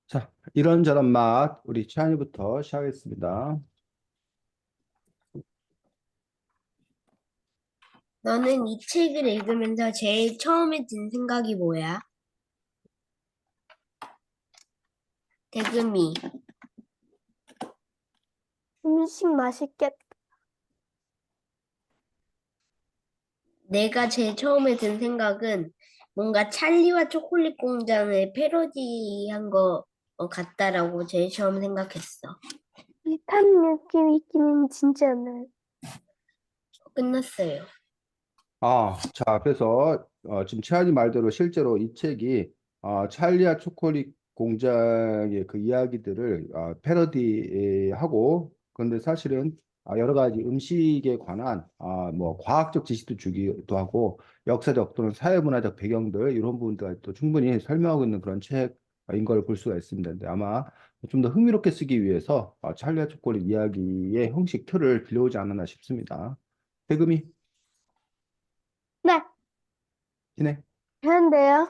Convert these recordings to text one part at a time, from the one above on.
자, 이런저런 맛, 우리 취향이부터 시작하겠습니다. 너는 이 책을 읽으면서 제일 처음에 든 생각이 뭐야? 대금이. 음식 맛있겠다. 내가 제일 처음에 든 생각은 뭔가 찰리와 초콜릿 공장을 패러디한 거 같다라고 제일 처음 생각했어. 비슷한 느낌이 있기는 진짜 않아요. 끝났어요. 자, 그래서 지금 최한이 말대로 실제로 이 책이 찰리와 초콜릿 공장의 그 이야기들을 패러디하고, 그런데 사실은 여러 가지 음식에 관한 뭐 과학적 지식도 주기도 하고 역사적 또는 사회문화적 배경들 이런 부분들 또 충분히 설명하고 있는 그런 책인 걸 볼 수가 있습니다. 근데 아마 좀 더 흥미롭게 쓰기 위해서 찰리와 초콜릿 이야기의 형식 틀을 빌려오지 않았나 싶습니다. 대금이 네. 진행. 그런데요,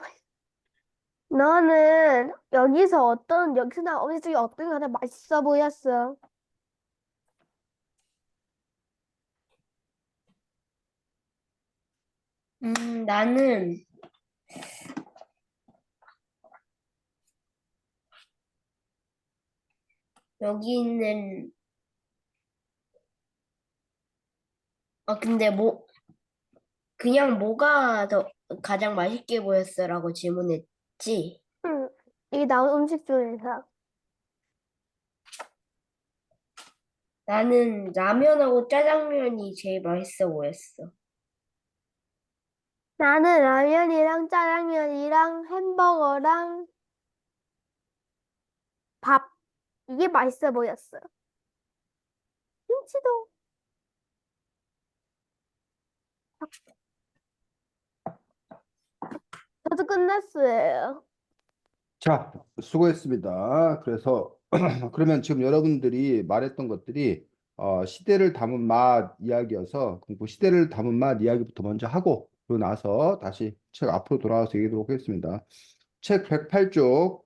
너는 여기서 나온 음식 중에 어떤 게 가장 맛있어 보였어? 나는 여기 있는 근데 그냥 뭐가 더 가장 맛있게 보였어라고 질문했지? 응, 이 나온 음식 중에서. 나는 라면하고 짜장면이 제일 맛있어 보였어. 나는 라면이랑 짜장면이랑 햄버거랑 밥. 이게 맛있어 보였어. 김치도. 저도 끝났어요. 자, 수고했습니다. 그래서 그러면 지금 여러분들이 말했던 것들이 시대를 담은 맛 이야기여서 그 시대를 담은 맛 이야기부터 먼저 하고 그러고 나서 다시 책 앞으로 돌아와서 얘기하도록 하겠습니다. 책 108쪽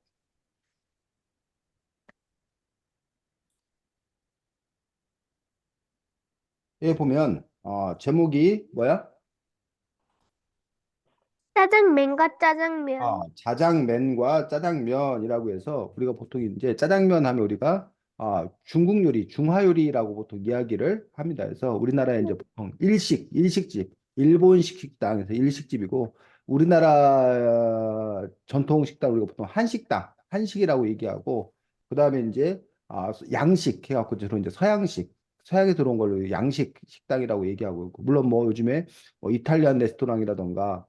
에 보면 제목이 뭐야? 짜장면과 짜장면. 자장면과 짜장면이라고 해서 우리가 보통 이제 짜장면 하면 우리가 중국 요리, 중화 요리라고 보통 이야기를 합니다. 그래서 우리나라에 이제 보통 일식집, 일본식 식당에서 일식집이고 우리나라 전통 식당 우리가 보통 한식이라고 얘기하고 그다음에 이제 양식 해갖고 주로 이제 서양에 들어온 걸로 양식 식당이라고 얘기하고 있고 물론 뭐 요즘에 뭐 이탈리안 레스토랑이라던가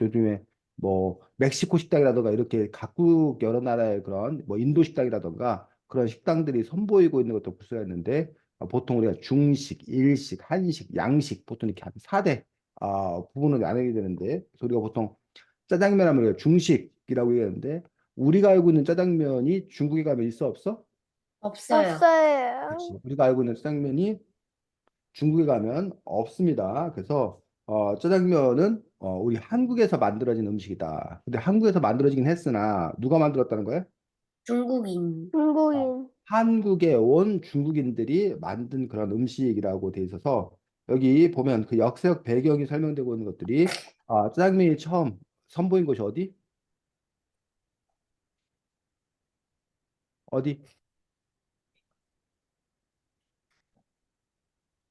요즘에 뭐 멕시코 식당이라던가 이렇게 각국 여러 나라의 그런 뭐 인도 식당이라던가 그런 식당들이 선보이고 있는 것도 볼 수가 있는데 보통 우리가 중식, 일식, 한식, 양식 보통 이렇게 한 4대 부분을 나누게 되는데 그래서 우리가 보통 짜장면 하면 우리가 중식이라고 얘기하는데 우리가 알고 있는 짜장면이 중국에 가면 있어 없어? 없어요. 없어요. 그렇지. 우리가 알고 있는 짜장면이 중국에 가면 없습니다. 그래서 짜장면은 우리 한국에서 만들어진 음식이다. 근데 한국에서 만들어지긴 했으나 누가 만들었다는 거야? 중국인. 어, 중국인. 한국에 온 중국인들이 만든 그런 음식이라고 돼 있어서 여기 보면 그 역사적 배경이 설명되고 있는 것들이 짜장면이 처음 선보인 곳이 어디? 어디?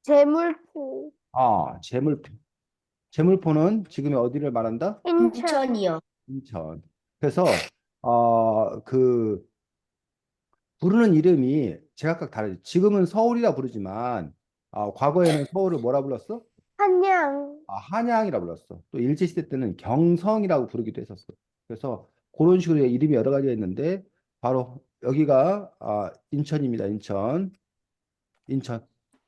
재물포. 재물포. 재물포는 지금의 어디를 말한다? 인천. 인천이요. 인천. 그래서 그 부르는 이름이 제각각 다르지. 지금은 서울이라 부르지만 과거에는 서울을 뭐라 불렀어? 한양. 한양이라 불렀어. 또 일제시대 때는 경성이라고 부르기도 했었어. 그래서 그런 식으로 이름이 여러 가지가 있는데 바로 여기가 인천입니다. 인천. 인천.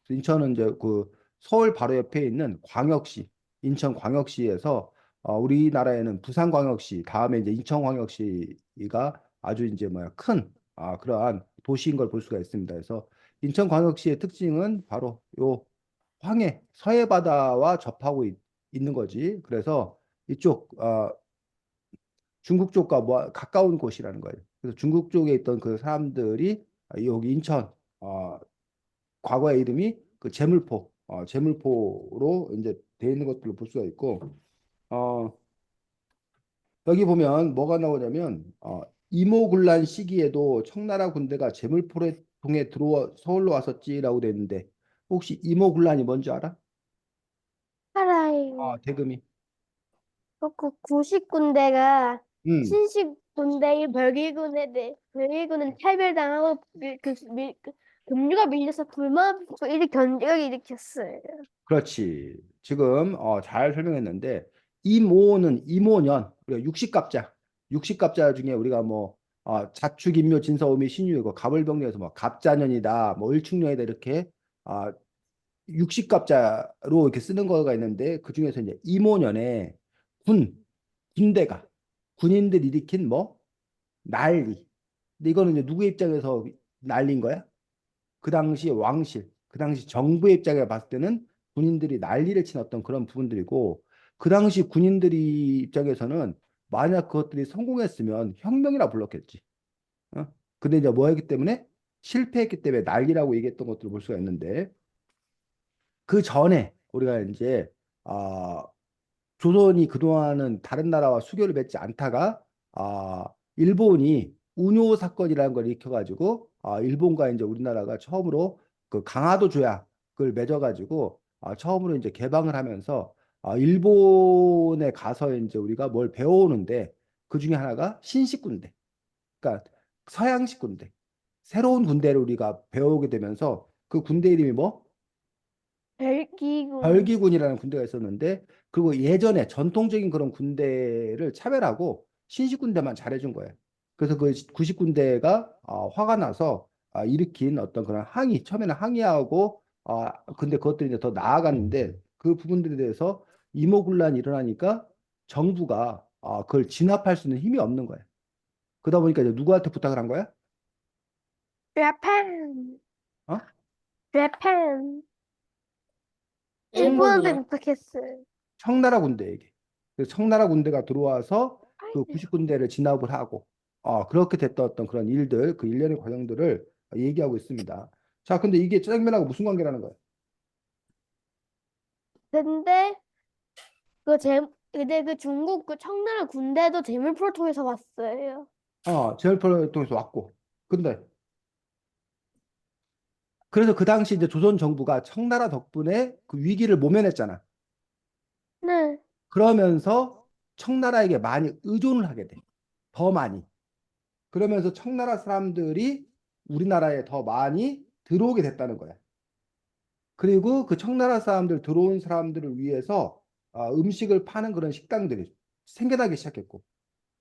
인천은 이제 그 서울 바로 옆에 있는 광역시, 인천광역시에서 우리나라에는 부산광역시, 다음에 이제 인천광역시가 아주 이제 뭐야 큰 그러한 도시인 걸 볼 수가 있습니다. 그래서 인천광역시의 특징은 바로 요 서해 바다와 접하고 있는 거지. 그래서 이쪽 중국 쪽과 뭐 가까운 곳이라는 거예요. 그래서 중국 쪽에 있던 그 사람들이 여기 인천 과거의 이름이 그 제물포로 이제 돼 있는 것들을 볼 수가 있고 어, 여기 보면 뭐가 나오냐면 이모군란 시기에도 청나라 군대가 제물포를 통해 들어와 서울로 왔었지라고 돼 있는데 혹시 이모군란이 뭔지 알아? 알아요. 대금이. 그 구식군대가 음, 신식군대인 별기군은 차별당하고 금류가 밀려서 불만 붙고 이를 견제를 일으켰어요. 그렇지. 지금 잘 설명했는데 이모는 이모년 우리가 육식갑자 중에 우리가 뭐 자축인묘 진사오미 신유이고 갑을병리에서 뭐 갑자년이다 뭐 을축년이다 이렇게 아, 육식갑자로 이렇게 쓰는 거가 있는데 그 중에서 이제 이모년에 군대가 군인들 일으킨 뭐 난리. 근데 이거는 이제 누구의 입장에서 난리인 거야? 그 당시 왕실, 그 당시 정부의 입장에 봤을 때는 군인들이 난리를 친 어떤 그런 부분들이고 그 당시 군인들이 입장에서는 만약 그것들이 성공했으면 혁명이라 불렀겠지. 어? 근데 이제 뭐 했기 때문에 실패했기 때문에 난리라고 얘기했던 것들을 볼 수가 있는데 그 전에 우리가 이제 아 조선이 그동안은 다른 나라와 수교를 맺지 않다가 일본이 운요 사건이라는 걸 일으켜가지고 일본과 이제 우리나라가 처음으로 그 강화도 조약을 맺어가지고 처음으로 이제 개방을 하면서 일본에 가서 이제 우리가 뭘 배워오는데 그 중에 하나가 신식 군대, 그러니까 서양식 군대, 새로운 군대를 우리가 배워오게 되면서 그 군대 이름이 뭐? 별기군. 별기군이라는 군대가 있었는데 그리고 예전에 전통적인 그런 군대를 차별하고 신식 군대만 잘해준 거예요. 그래서 그 구식 군대가 화가 나서 일으킨 어떤 그런 항의, 처음에는 항의하고 근데 그것들이 이제 더 나아갔는데 그 부분들에 대해서 이모군란이 일어나니까 정부가 그걸 진압할 수 있는 힘이 없는 거예요. 그러다 보니까 이제 누구한테 부탁을 한 거야? 재팬. 어? 재팬. 일본한테 일본이요. 부탁했어요. 청나라 군대에게. 그래서 청나라 군대가 들어와서 그 구식 군대를 진압을 하고 그렇게 됐던 어떤 그런 일들, 그 일련의 과정들을 얘기하고 있습니다. 자, 근데 이게 짜장면하고 무슨 관계라는 거예요? 근데 근데 그 중국 그 청나라 군대도 재물포를 통해서 왔어요. 제열포를 통해서 왔고. 근데 그래서 그 당시 이제 조선 정부가 청나라 덕분에 그 위기를 모면했잖아. 네. 그러면서 청나라에게 많이 의존을 하게 돼. 더 많이. 그러면서 청나라 사람들이 우리나라에 더 많이 들어오게 됐다는 거야. 그리고 그 청나라 사람들 들어온 사람들을 위해서 음식을 파는 그런 식당들이 생겨나기 시작했고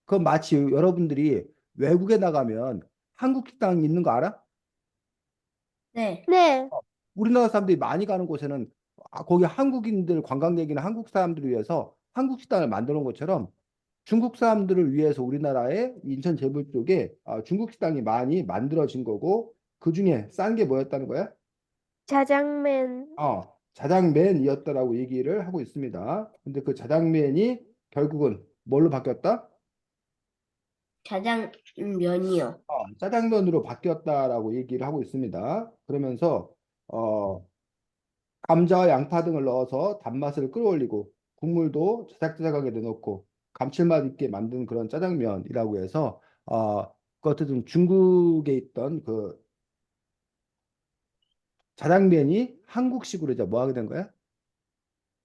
그건 마치 여러분들이 외국에 나가면 한국 식당 있는 거 알아? 네. 네. 우리나라 사람들이 많이 가는 곳에는 거기 한국인들 관광객이나 한국 사람들을 위해서 한국 식당을 만들어 놓은 것처럼 중국 사람들을 위해서 우리나라의 인천 제불 쪽에 중국 식당이 많이 만들어진 거고 그중에 싼 게 뭐였다는 거야? 자장면. 자장면이었다라고 얘기를 하고 있습니다. 근데 그 자장면이 결국은 뭘로 바뀌었다? 자장면이요. 짜장면으로 바뀌었다라고 얘기를 하고 있습니다. 그러면서 어, 감자와 양파 등을 넣어서 단맛을 끌어올리고 국물도 자작자작하게 내놓고 감칠맛 있게 만든 그런 짜장면이라고 해서 그 어쨌든 중국에 있던 그 자장면이 한국식으로 이제 뭐 하게 된 거야?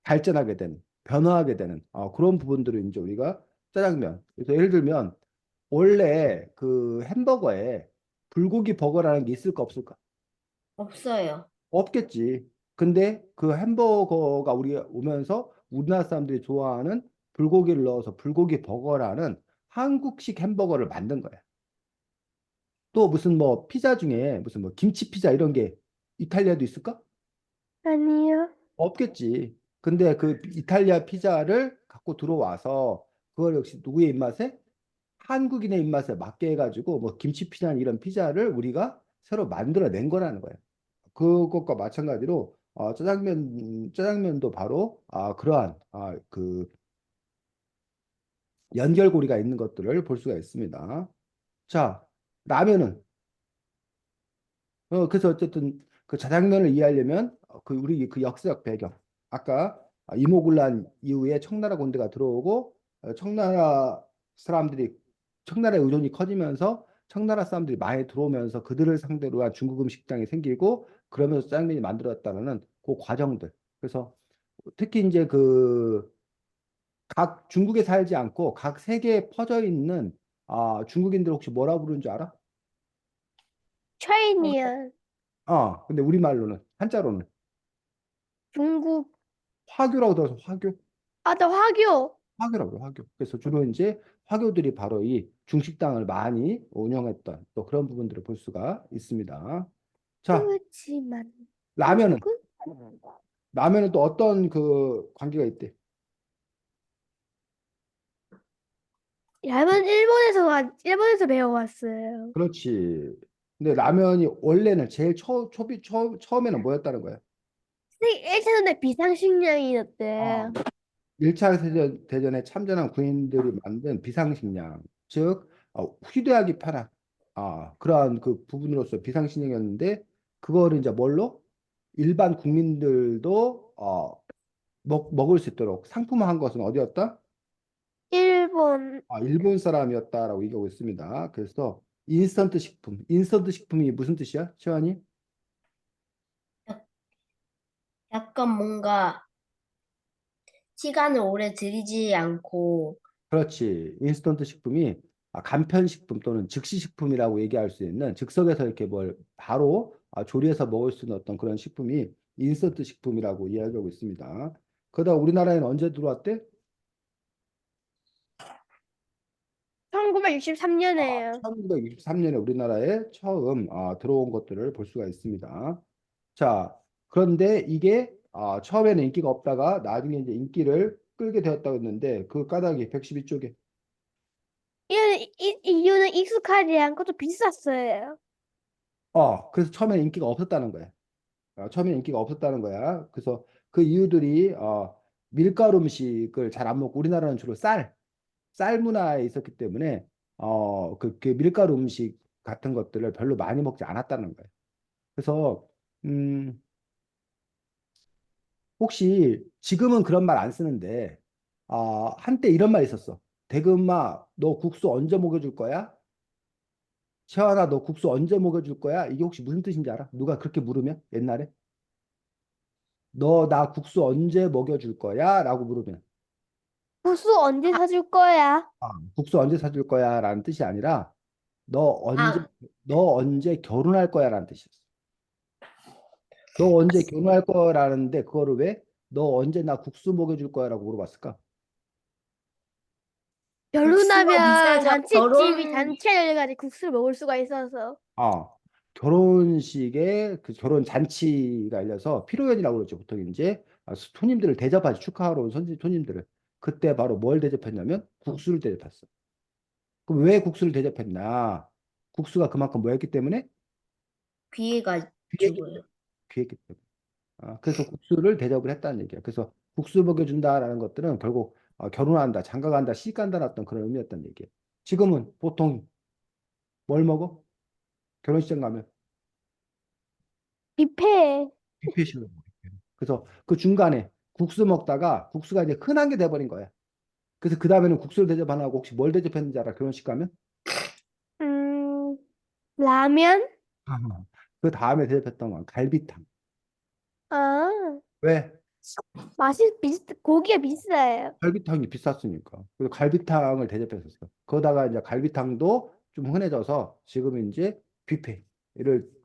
발전하게 되는, 변화하게 되는 그런 부분들을 이제 우리가 짜장면. 그래서 예를 들면 원래 그 햄버거에 불고기 버거라는 게 있을까 없을까? 없어요. 없겠지. 근데 그 햄버거가 우리 오면서 우리나라 사람들이 좋아하는 불고기를 넣어서 불고기 버거라는 한국식 햄버거를 만든 거야. 또 무슨 뭐 피자 중에 무슨 뭐 김치 피자 이런 게 이탈리아도 있을까? 아니요. 없겠지. 근데 그 이탈리아 피자를 갖고 들어와서 그걸 역시 누구의 입맛에? 한국인의 입맛에 맞게 해가지고 뭐 김치 피자 이런 피자를 우리가 새로 만들어낸 거라는 거예요. 그것과 마찬가지로 짜장면도 바로 그러한 그 연결고리가 있는 것들을 볼 수가 있습니다. 자, 라면은 그래서 어쨌든 그 자장면을 이해하려면 그 우리 그 역사적 배경 아까 이모군란 이후에 청나라 군대가 들어오고 청나라 사람들이 청나라의 의존이 커지면서 청나라 사람들이 많이 들어오면서 그들을 상대로 한 중국 음식당이 생기고 그러면서 짜장면이 만들어졌다는 그 과정들. 그래서 특히 이제 그 각 중국에 살지 않고 각 세계에 퍼져 있는 중국인들 혹시 뭐라 부르는 줄 알아? 차이니안, 근데 우리말로는 한자로는 중국, 화교라고 들어서 화교? 나 화교. 화교라고 그래요, 화교. 그래서 주로 이제 화교들이 바로 이 중식당을 많이 운영했던 또 그런 부분들을 볼 수가 있습니다. 자, 그렇지만 라면은 한국은 라면은 또 어떤 그 관계가 있대? 라면 일본에서 배워왔어요. 그렇지. 근데 라면이 원래는 제일 처음에는 뭐였다는 거야? 1차전에 비상식량이었대. 1차 대전에 참전한 군인들이 만든 비상식량, 즉 휴대하기 편한 그러한 그 부분으로서 비상식량이었는데 그거를 이제 뭘로 일반 국민들도 먹을 수 있도록 상품화한 것은 어디였다? 일본 일본 사람이었다라고 얘기하고 있습니다. 그래서 인스턴트 식품, 인스턴트 식품이 무슨 뜻이야, 시환이? 약간 뭔가 시간을 오래 들이지 않고 그렇지. 인스턴트 식품이 간편식품 또는 즉시식품이라고 얘기할 수 있는 즉석에서 이렇게 뭘 바로 조리해서 먹을 수 있는 어떤 그런 식품이 인스턴트 식품이라고 이야기하고 있습니다. 그러다 우리나라에는 언제 들어왔대? 1963년에요. 1963년에 우리나라에 처음 들어온 것들을 볼 수가 있습니다. 자, 그런데 이게 처음에는 인기가 없다가 나중에 이제 인기를 끌게 되었다고 했는데 그 까닭이 112쪽에 이유는 익숙하지 않고 좀 비쌌어요. 그래서 처음에는 인기가 없었다는 거야. 처음에 인기가 없었다는 거야. 그래서 그 이유들이 밀가루 음식을 잘 안 먹고 우리나라는 주로 쌀 문화에 있었기 때문에 그 밀가루 음식 같은 것들을 별로 많이 먹지 않았다는 거예요. 그래서 음, 혹시 지금은 그런 말 안 쓰는데 한때 이런 말 있었어. 대금마 너 국수 언제 먹여줄 거야? 채원아 너 국수 언제 먹여줄 거야? 이게 혹시 무슨 뜻인지 알아? 누가 그렇게 물으면 옛날에 너 나 국수 언제 먹여줄 거야? 라고 물으면 국수 언제 사줄 거야? 국수 언제 사줄 거야? 라는 뜻이 아니라 너 언제 아, 너 언제 결혼할 거야? 라는 뜻이었어. 너 언제 결혼할 거라는데 그거를 왜 너 언제 나 국수 먹여줄 거야? 라고 물어봤을까? 국수가 결혼하면 비싸니까 잔치집이 잔치가 열려가지고 국수를 먹을 수가 있어서. 아, 결혼식에 그 결혼 잔치가 열려서 피로연이라고 그러죠. 보통 이제 손님들을 대접하지 축하하러 온 손님들을 그때 바로 뭘 대접했냐면 국수를 대접했어. 그럼 왜 국수를 대접했나? 국수가 그만큼 뭐였기 때문에 귀했기 귀해가지고요. 때문에. 귀했기 때문에. 그래서 국수를 대접을 했다는 얘기야. 그래서 국수 먹여준다라는 것들은 결국 결혼한다, 장가간다, 시집간다는 어떤 그런 의미였다는 얘기야. 지금은 보통 뭘 먹어? 결혼식장 가면 뷔페. 뷔페식으로 먹어. 그래서 그 중간에 국수 먹다가 국수가 이제 흔한 게 돼버린 거야. 그래서 그 다음에는 국수를 대접 안 하고 혹시 뭘 대접했는지 알아? 결혼식 가면? 음, 라면? 아하. 그 다음에 대접했던 건 갈비탕. 아, 왜? 고기가 비싸요. 갈비탕이 비쌌으니까. 그래서 갈비탕을 대접했었어. 그러다가 이제 갈비탕도 좀 흔해져서 지금 이제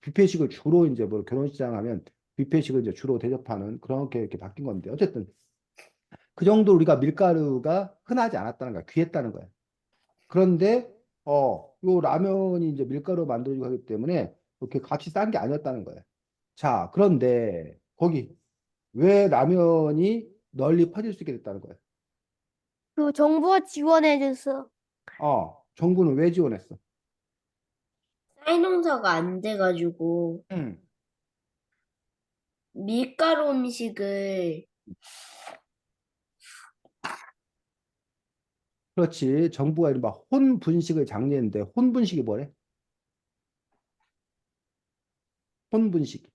뷔페식을 주로 이제 뭐 결혼식장 하면 뷔페식을 이제 주로 대접하는 그렇게 이렇게 바뀐 건데 어쨌든 그 정도 우리가 밀가루가 흔하지 않았다는 거야. 귀했다는 거야. 그런데 요 라면이 이제 밀가루 만들어지고 하기 때문에 그렇게 값이 싼 게 아니었다는 거야. 자, 그런데 거기 왜 라면이 널리 퍼질 수 있게 됐다는 거야? 그 정부가 지원해줘서. 정부는 왜 지원했어? 쌀농사가 안 돼가지고 음. 밀가루 음식을 그렇지. 정부가 이른바 혼분식을 장려했는데 혼분식이 뭐래? 혼분식.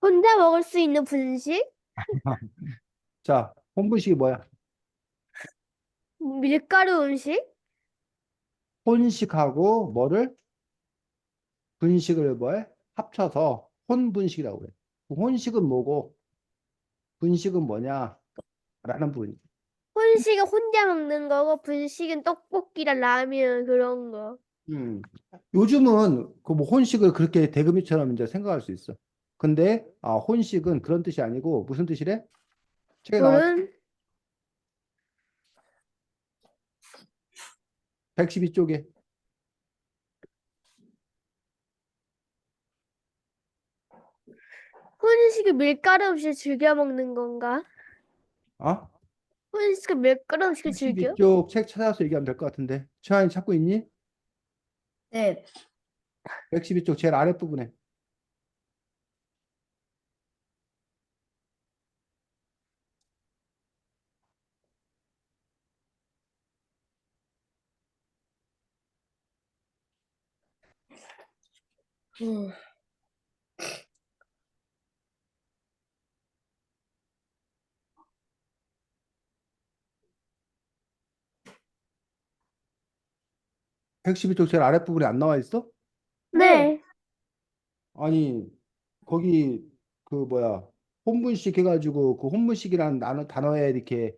혼자 먹을 수 있는 분식? 자, 혼분식이 뭐야? 밀가루 음식? 혼식하고 뭐를? 분식을 뭐해? 합쳐서 혼분식이라고 그래. 그 혼식은 뭐고 분식은 뭐냐? 라는 부분이. 혼식은 혼자 먹는 거고, 분식은 떡볶이랑 라면 그런 거. 음. 요즘은 그 뭐 혼식을 그렇게 대금이처럼 이제 생각할 수 있어. 근데 혼식은 그런 뜻이 아니고 무슨 뜻이래? 책에 나왔지? 물은 112쪽에. 혼식은 밀가루 음식 즐겨 먹는 건가? 어? 혼식은 밀가루 음식을 즐겨? 112쪽 책 찾아서 얘기하면 될 것 같은데. 최하인 찾고 있니? 네. 112쪽 제일 아랫부분에. 음. 112쪽 제일 아랫부분에 안 나와 있어? 네. 네. 아니, 거기 그 뭐야? 혼분식 해가지고 그 혼분식이라는 단어에 이렇게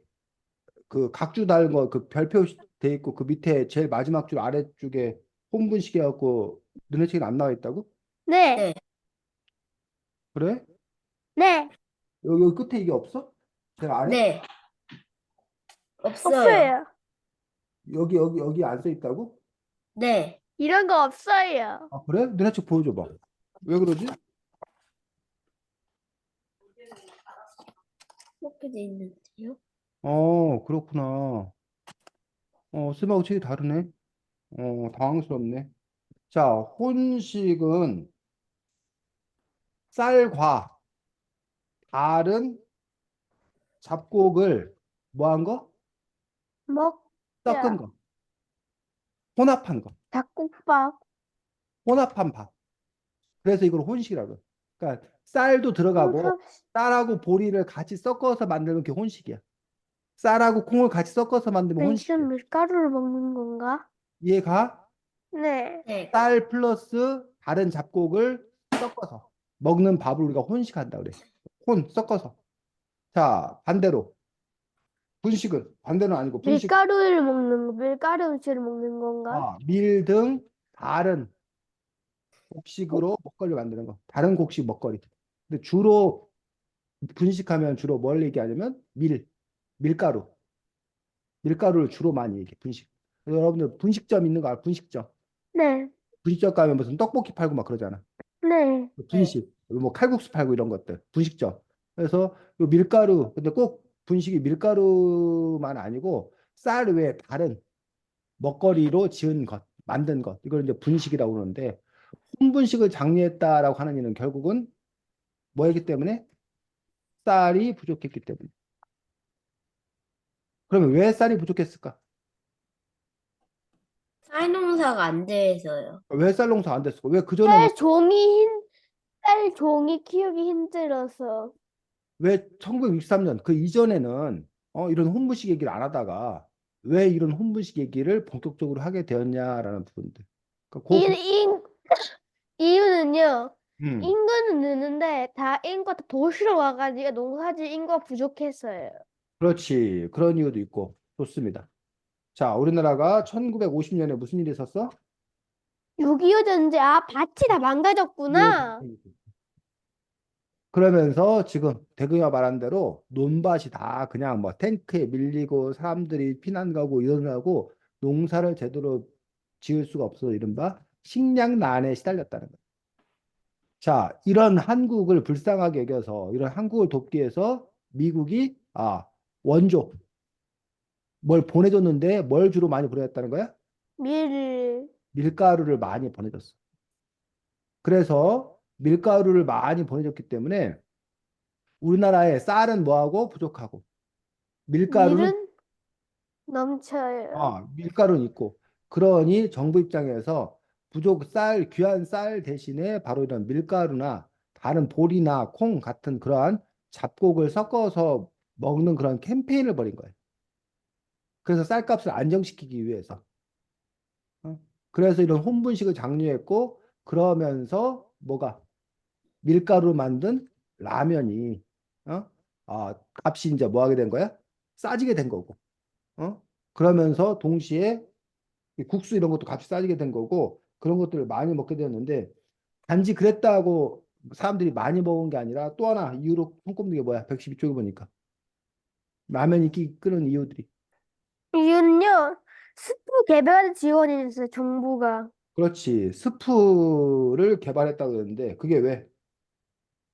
그 각주 달은 거 그 별표 돼 있고 그 밑에 제일 마지막 줄 아래쪽에 혼분식 해갖고 너네 책에 안 나와 있다고? 네. 네. 그래? 네. 여기 끝에 이게 없어? 제일 아래? 네. 없어요. 없어요. 여기 안 써 있다고? 네. 이런 거 없어요. 아, 그래? 너네 책 보여줘봐. 왜 그러지? 이렇게 돼 있는데요. 그렇구나. 쌤하고 책이 다르네. 당황스럽네. 자, 혼식은 쌀과 다른 잡곡을 뭐 한 거? 섞은 먹자. 거. 혼합한 거. 닭국밥. 혼합한 밥. 그래서 이걸 혼식이라고 해. 그러니까 쌀도 들어가고 혼합. 쌀하고 보리를 같이 섞어서 만들면 그게 혼식이야. 쌀하고 콩을 같이 섞어서 만들면 혼식이야. 면 밀가루를 먹는 건가? 이해가? 네. 네. 쌀 플러스 다른 잡곡을 섞어서 먹는 밥을 우리가 혼식한다 그래. 섞어서. 자, 반대로 분식은 반대는 아니고 분식. 밀가루를 먹는 거, 밀가루 음식을 먹는 건가? 밀 등 다른 곡식으로 먹거리 만드는 거. 다른 곡식 먹거리. 근데 주로 분식하면 주로 뭘 얘기하냐면 밀가루. 밀가루를 주로 많이 얘기해. 분식. 그래서 여러분들 분식점 있는 거 알아? 분식점. 네. 분식점 가면 무슨 떡볶이 팔고 막 그러잖아. 네. 네. 분식. 뭐 칼국수 팔고 이런 것들. 분식점. 그래서 요 밀가루. 근데 꼭 분식이 밀가루만 아니고 쌀 외에 다른 먹거리로 지은 것, 만든 것. 이걸 이제 분식이라고 그러는데 혼분식을 장려했다라고 하는 이는 결국은 뭐였기 때문에? 쌀이 부족했기 때문에. 그러면 왜 쌀이 부족했을까? 쌀 농사가 안 돼서요. 왜 쌀 농사 안 됐을까? 왜 그전에는 쌀 종이 쌀 종이 키우기 힘들어서. 왜 1963년 그 이전에는 이런 혼분식 얘기를 안 하다가 왜 이런 혼분식 얘기를 본격적으로 하게 되었냐라는 부분들. 그러니까 이, 이, 이유는요. 음, 인구는 느는데 다 인구가 다 도시로 와가지고 농사질 인구가 부족했어요. 그렇지. 그런 이유도 있고 좋습니다. 자, 우리나라가 1950년에 무슨 일이 있었어? 6.25 전쟁, 밭이 다 망가졌구나. 그러면서 지금 대금이가 말한 대로 논밭이 다 그냥 뭐 탱크에 밀리고 사람들이 피난 가고 이러느라고 농사를 제대로 지을 수가 없어서 이른바 식량난에 시달렸다는 거예요. 자, 이런 한국을 불쌍하게 여겨서 이런 한국을 돕기 위해서 미국이 원조 뭘 보내줬는데 뭘 주로 많이 보내줬다는 거야? 밀, 밀가루를 많이 보내줬어. 그래서 밀가루를 많이 보내줬기 때문에 우리나라의 쌀은 뭐하고 부족하고 밀가루는 밀은 넘쳐요. 밀가루는 있고 그러니 정부 입장에서 귀한 쌀 대신에 바로 이런 밀가루나 다른 보리나 콩 같은 그러한 잡곡을 섞어서 먹는 그런 캠페인을 벌인 거예요. 그래서 쌀값을 안정시키기 위해서. 어? 그래서 이런 혼분식을 장려했고 그러면서 뭐가 밀가루로 만든 라면이 어? 값이 이제 뭐 하게 된 거야? 싸지게 된 거고. 어? 그러면서 동시에 이 국수 이런 것도 값이 싸지게 된 거고 그런 것들을 많이 먹게 되었는데 단지 그랬다고 사람들이 많이 먹은 게 아니라 또 하나 이유로 손꼽는 게 뭐야? 112쪽에 보니까 라면 인기 끄는 이유들이 이윤요, 스프 개발 지원이 있어요, 정부가. 그렇지 스프를 개발했다고 그러는데 그게 왜?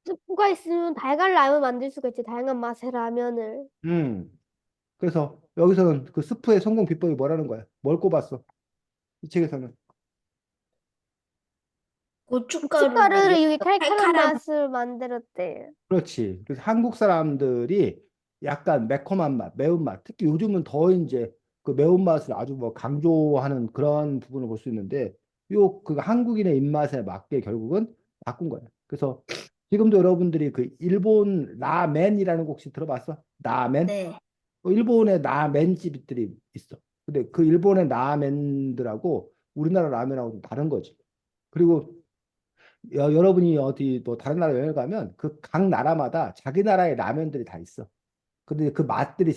스프가 있으면 다양한 라면 만들 수가 있지, 다양한 맛의 라면을. 음 그래서 여기서는 그 스프의 성공 비법이 뭐라는 거야? 뭘 꼽았어? 이 책에서는 고춧가루를 고춧가루를 이렇게 넣어서 칼칼한 칼칼한 맛을 만들었대요. 그렇지. 그래서 한국 사람들이 약간 매콤한 맛, 매운맛, 특히 요즘은 더 이제 그 매운맛을 아주 뭐 강조하는 그런 부분을 볼 수 있는데 요 그 한국인의 입맛에 맞게 결국은 바꾼 거예요. 그래서 지금도 여러분들이 그 일본 라멘이라는 거 혹시 들어봤어? 라멘? 네. 일본의 라멘 집들이 있어. 근데 그 일본의 라멘들하고 우리나라 라면하고 좀 다른 거지. 그리고 여러분이 어디 뭐 다른 나라 여행 가면 그 각 나라마다 자기 나라의 라면들이 다 있어. 근데 그 맛들이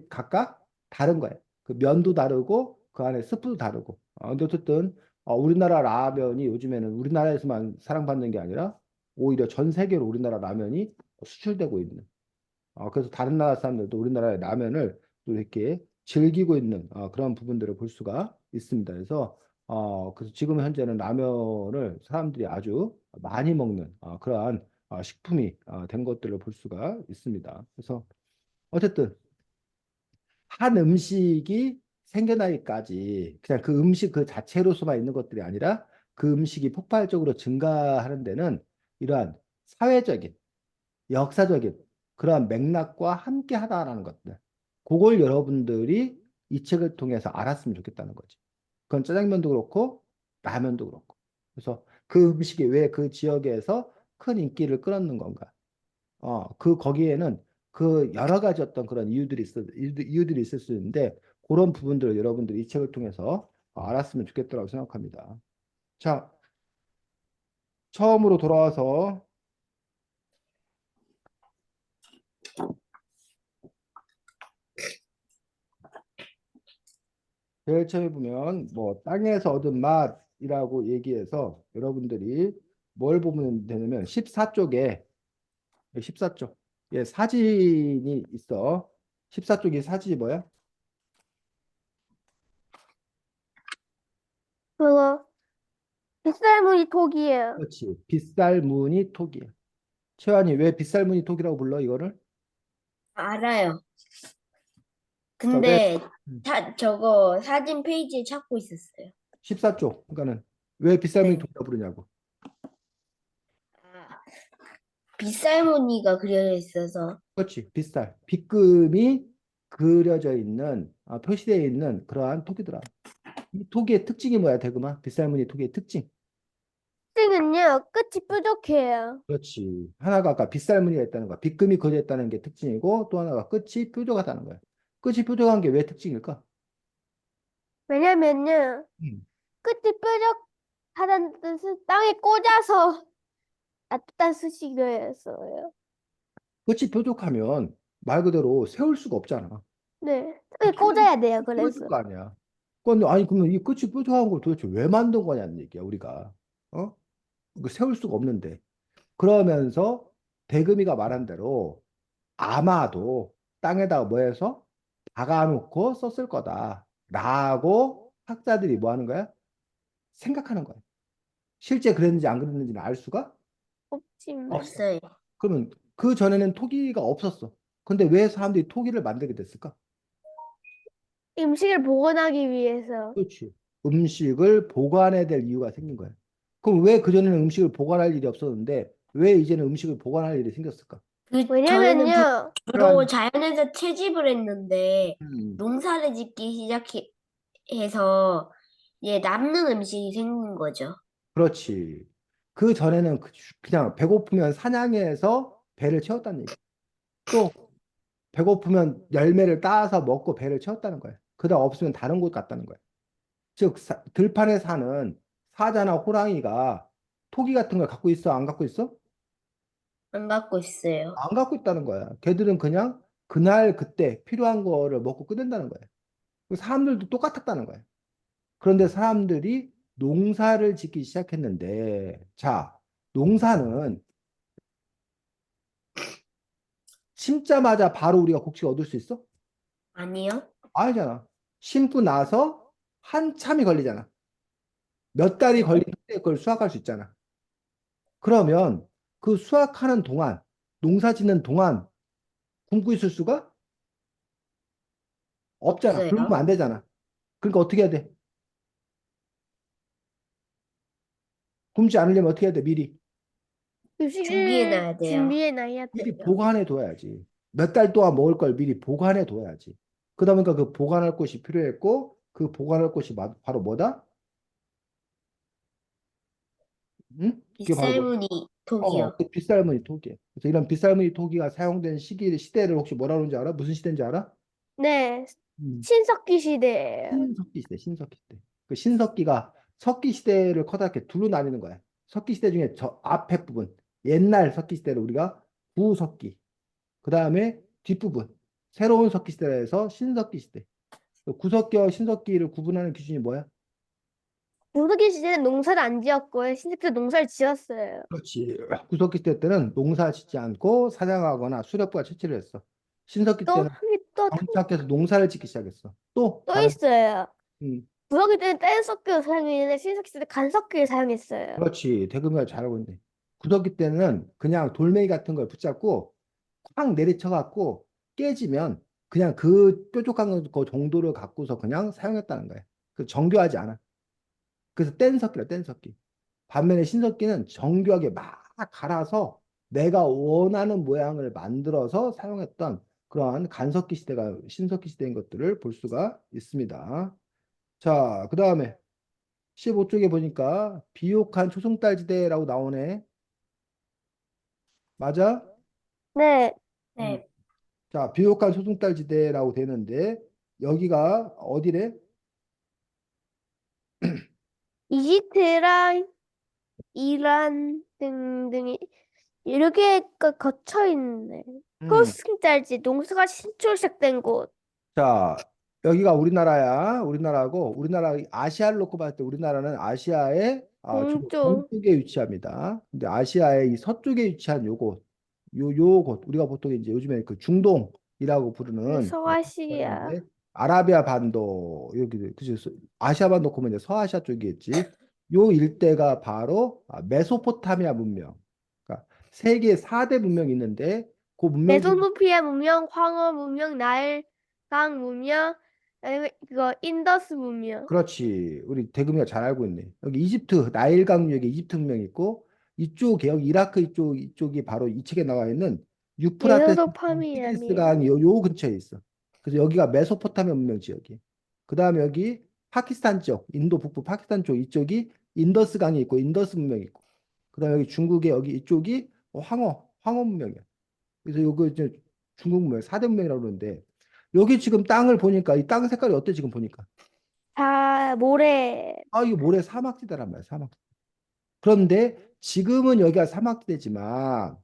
각각 다른 거예요. 그 면도 다르고 그 안에 스프도 다르고. 근데 어쨌든 우리나라 라면이 요즘에는 우리나라에서만 사랑받는 게 아니라 오히려 전 세계로 우리나라 라면이 수출되고 있는. 그래서 다른 나라 사람들도 우리나라의 라면을 또 이렇게 즐기고 있는 그런 부분들을 볼 수가 있습니다. 그래서 지금 현재는 라면을 사람들이 아주 많이 먹는 그러한 식품이 된 것들을 볼 수가 있습니다. 그래서 어쨌든 한 음식이 생겨나기까지 그냥 그 음식 그 자체로서만 있는 것들이 아니라 그 음식이 폭발적으로 증가하는 데는 이러한 사회적인 역사적인 그러한 맥락과 함께 하다라는 것들. 그걸 여러분들이 이 책을 통해서 알았으면 좋겠다는 거지. 그건 짜장면도 그렇고 라면도 그렇고. 그래서 그 음식이 왜 그 지역에서 큰 인기를 끌었는 건가? 거기에는 그 여러 가지 어떤 그런 이유들이 있을 수 있는데 그런 부분들을 여러분들이 이 책을 통해서 알았으면 좋겠다고 생각합니다. 자, 처음으로 돌아와서 제일 처음에 보면 뭐 땅에서 얻은 맛이라고 얘기해서 여러분들이 뭘 보면 되냐면 14쪽에 14쪽 예, 사진이 있어. 14쪽이 사진이 뭐야? 그거 빗살무늬 톡이에요. 그렇지. 빗살무늬 톡이야. 채환이 왜 빗살무늬 톡이라고 불러 이거를? 알아요. 그러니까 왜 근데 저거 사진 페이지에 찾고 있었어요. 14쪽 그러니까는 왜 빗살무늬 네. 톡이라고 부르냐고. 아, 빗살무늬가 그려져 있어서 그렇지. 빗살. 빗금이 그려져 있는 표시되어 있는 그러한 톡이더라. 이 톡의 특징이 뭐야, 대금아? 빗살무늬 톡의 특징. 특징은요, 끝이 뾰족해요. 그렇지. 하나가 아까 빗살무늬가 있다는 거야. 빗금이 그려져 있다는 게 특징이고 또 하나가 끝이 뾰족하다는 거야. 끝이 뾰족한 게 왜 특징일까? 왜냐면요, 음. 끝이 뾰족하다는 뜻은 땅에 꽂아서 놔뒀다는 뜻이었어요. 끝이 뾰족하면 말 그대로 세울 수가 없잖아. 네, 땅에 꽂아야 돼요, 세워줄 그래서. 거 아니야. 그런데 아니 그러면 이 끝이 뾰족한 걸 도대체 왜 만든 거냐는 얘기야, 우리가. 어? 이거 세울 수가 없는데. 그러면서 대금이가 말한 대로 아마도 땅에다가 뭐 해서 박아놓고 썼을 거다라고 학자들이 뭐 하는 거야? 생각하는 거야. 실제 그랬는지 안 그랬는지는 알 수가 없지만. 없어. 없어요. 그러면 그 전에는 토기가 없었어. 근데 왜 사람들이 토기를 만들게 됐을까? 음식을 보관하기 위해서. 그렇지. 음식을 보관해야 될 이유가 생긴 거야. 그럼 왜 그전에는 음식을 보관할 일이 없었는데 왜 이제는 음식을 보관할 일이 생겼을까? 전에는 왜냐면요. 주로 자연에서 채집을 했는데 음, 농사를 짓기 시작해서 이제 남는 음식이 생긴 거죠. 그렇지. 그 전에는 그냥 배고프면 사냥해서 배를 채웠다는 얘기. 또 배고프면 열매를 따서 먹고 배를 채웠다는 거야. 그다음 없으면 다른 곳 갔다는 거야. 즉 들판에 사는 사자나 호랑이가 토기 같은 걸 갖고 있어? 안 갖고 있어? 안 갖고 있어요. 안 갖고 있다는 거야. 걔들은 그냥 그날 그때 필요한 거를 먹고 끝낸다는 거야. 그 사람들도 똑같았다는 거야. 그런데 사람들이 농사를 짓기 시작했는데, 자, 농사는 심자마자 바로 우리가 곡식 얻을 수 있어? 아니요? 아니잖아. 심고 나서 한참이 걸리잖아. 몇 달이 네. 걸리는데 그걸 수확할 수 있잖아. 그러면 그 수확하는 동안, 농사 짓는 동안 굶고 있을 수가 없잖아. 없어요. 굶으면 안 되잖아. 그러니까 어떻게 해야 돼? 굶지 않으려면 어떻게 해야 돼? 미리. 음식을 준비해놔야 돼요. 준비해놔야 미리 돼요. 보관해 둬야지. 몇 달 동안 먹을 걸 미리 보관해 둬야지. 그러다 보니까 그 보관할 곳이 필요했고, 그 보관할 곳이 바로 뭐다? 응? 그게 바로 뭐? 빗살무늬 독이요. 그 빗살무늬 토기. 그래서 이런 빗살무늬 토기가 사용된 시대를 혹시 뭐라 그러는지 알아? 무슨 시대인지 알아? 네. 음, 신석기 시대예요. 신석기 시대, 신석기 시대. 그 신석기가 석기 시대를 커다랗게 둘로 나뉘는 거야. 석기 시대 중에 저 앞에 부분, 옛날 석기 시대를 우리가 구석기, 그 다음에 뒷부분, 새로운 석기 시대에서 신석기 시대. 그 구석기와 신석기를 구분하는 기준이 뭐야? 구석기 시대는 농사를 안 지었고요. 신석기 때 농사를 지었어요. 그렇지. 구석기 시대 때는 농사 짓지 않고 사냥하거나 수렵과 채취를 했어. 신석기 또 때는 한 개 또 정착해서 농사를 짓기 시작했어. 또 또 다른 있어요. 음, 구석기 때는 뗀석기를 사용했는데 신석기 때는 간석기를 사용했어요. 그렇지. 대금을 잘하고 있네. 구석기 때는 그냥 돌멩이 같은 걸 붙잡고 꽉 내리쳐갖고 깨지면 그냥 그 뾰족한 거 정도를 갖고서 그냥 사용했다는 거야. 그 정교하지 않아. 그래서 뗀석기라 뗀석기. 반면에 신석기는 정교하게 막 갈아서 내가 원하는 모양을 만들어서 사용했던 그러한 간석기 시대가 신석기 시대인 것들을 볼 수가 있습니다. 자, 그 다음에 15쪽에 보니까 비옥한 초승달지대라고 나오네. 맞아? 네. 음. 네. 자, 비옥한 초승달지대라고 되는데 여기가 어디래? 이집트랑 이란 등등이 이렇게 거쳐 있네. 음. 토스킨달지 농사가 신초로 시작된 곳. 자, 여기가 우리나라야. 우리나라고 우리나라 아시아를 놓고 봤을 때 우리나라는 아시아의 주로 동쪽. 동쪽에 위치합니다. 근데 아시아의 이 서쪽에 위치한 요곳, 요곳 우리가 보통 이제 요즘에 그 중동이라고 부르는 서아시아. 인데 아라비아 반도 여기 그죠? 아시아 반도 보면 이제 서아시아 쪽이겠지. 요 일대가 바로 메소포타미아 문명. 그러니까 세계 4대 문명이 있는데 그 문명 중 메소포타미아 문명, 황허 문명, 나일강 문명, 아니면 그거 인더스 문명. 그렇지. 우리 대금이가 잘 알고 있네. 여기 이집트, 나일 강유역에 이집트 문명이 있고, 이쪽에 여기 이라크 이쪽이 바로 이 책에 나와 있는 유프라테스 티그리스 메소포타미아예요. 강 요 근처에 있어. 그래서 여기가 메소포타미아 문명 지역이. 그다음에 여기 파키스탄 쪽, 인도 북부 파키스탄 쪽 이쪽이 인더스 강이 있고 인더스 문명이 있고. 그다음에 여기 중국의 여기 이쪽이 황허 문명이야. 그래서 요거 이제 중국 문명 4대 문명이라고 그러는데 여기 지금 땅을 보니까 이 땅 색깔이 어때 지금 보니까? 다 모래. 이거 모래 사막지대란 말이야, 사막지대. 그런데 지금은 여기가 사막지대지만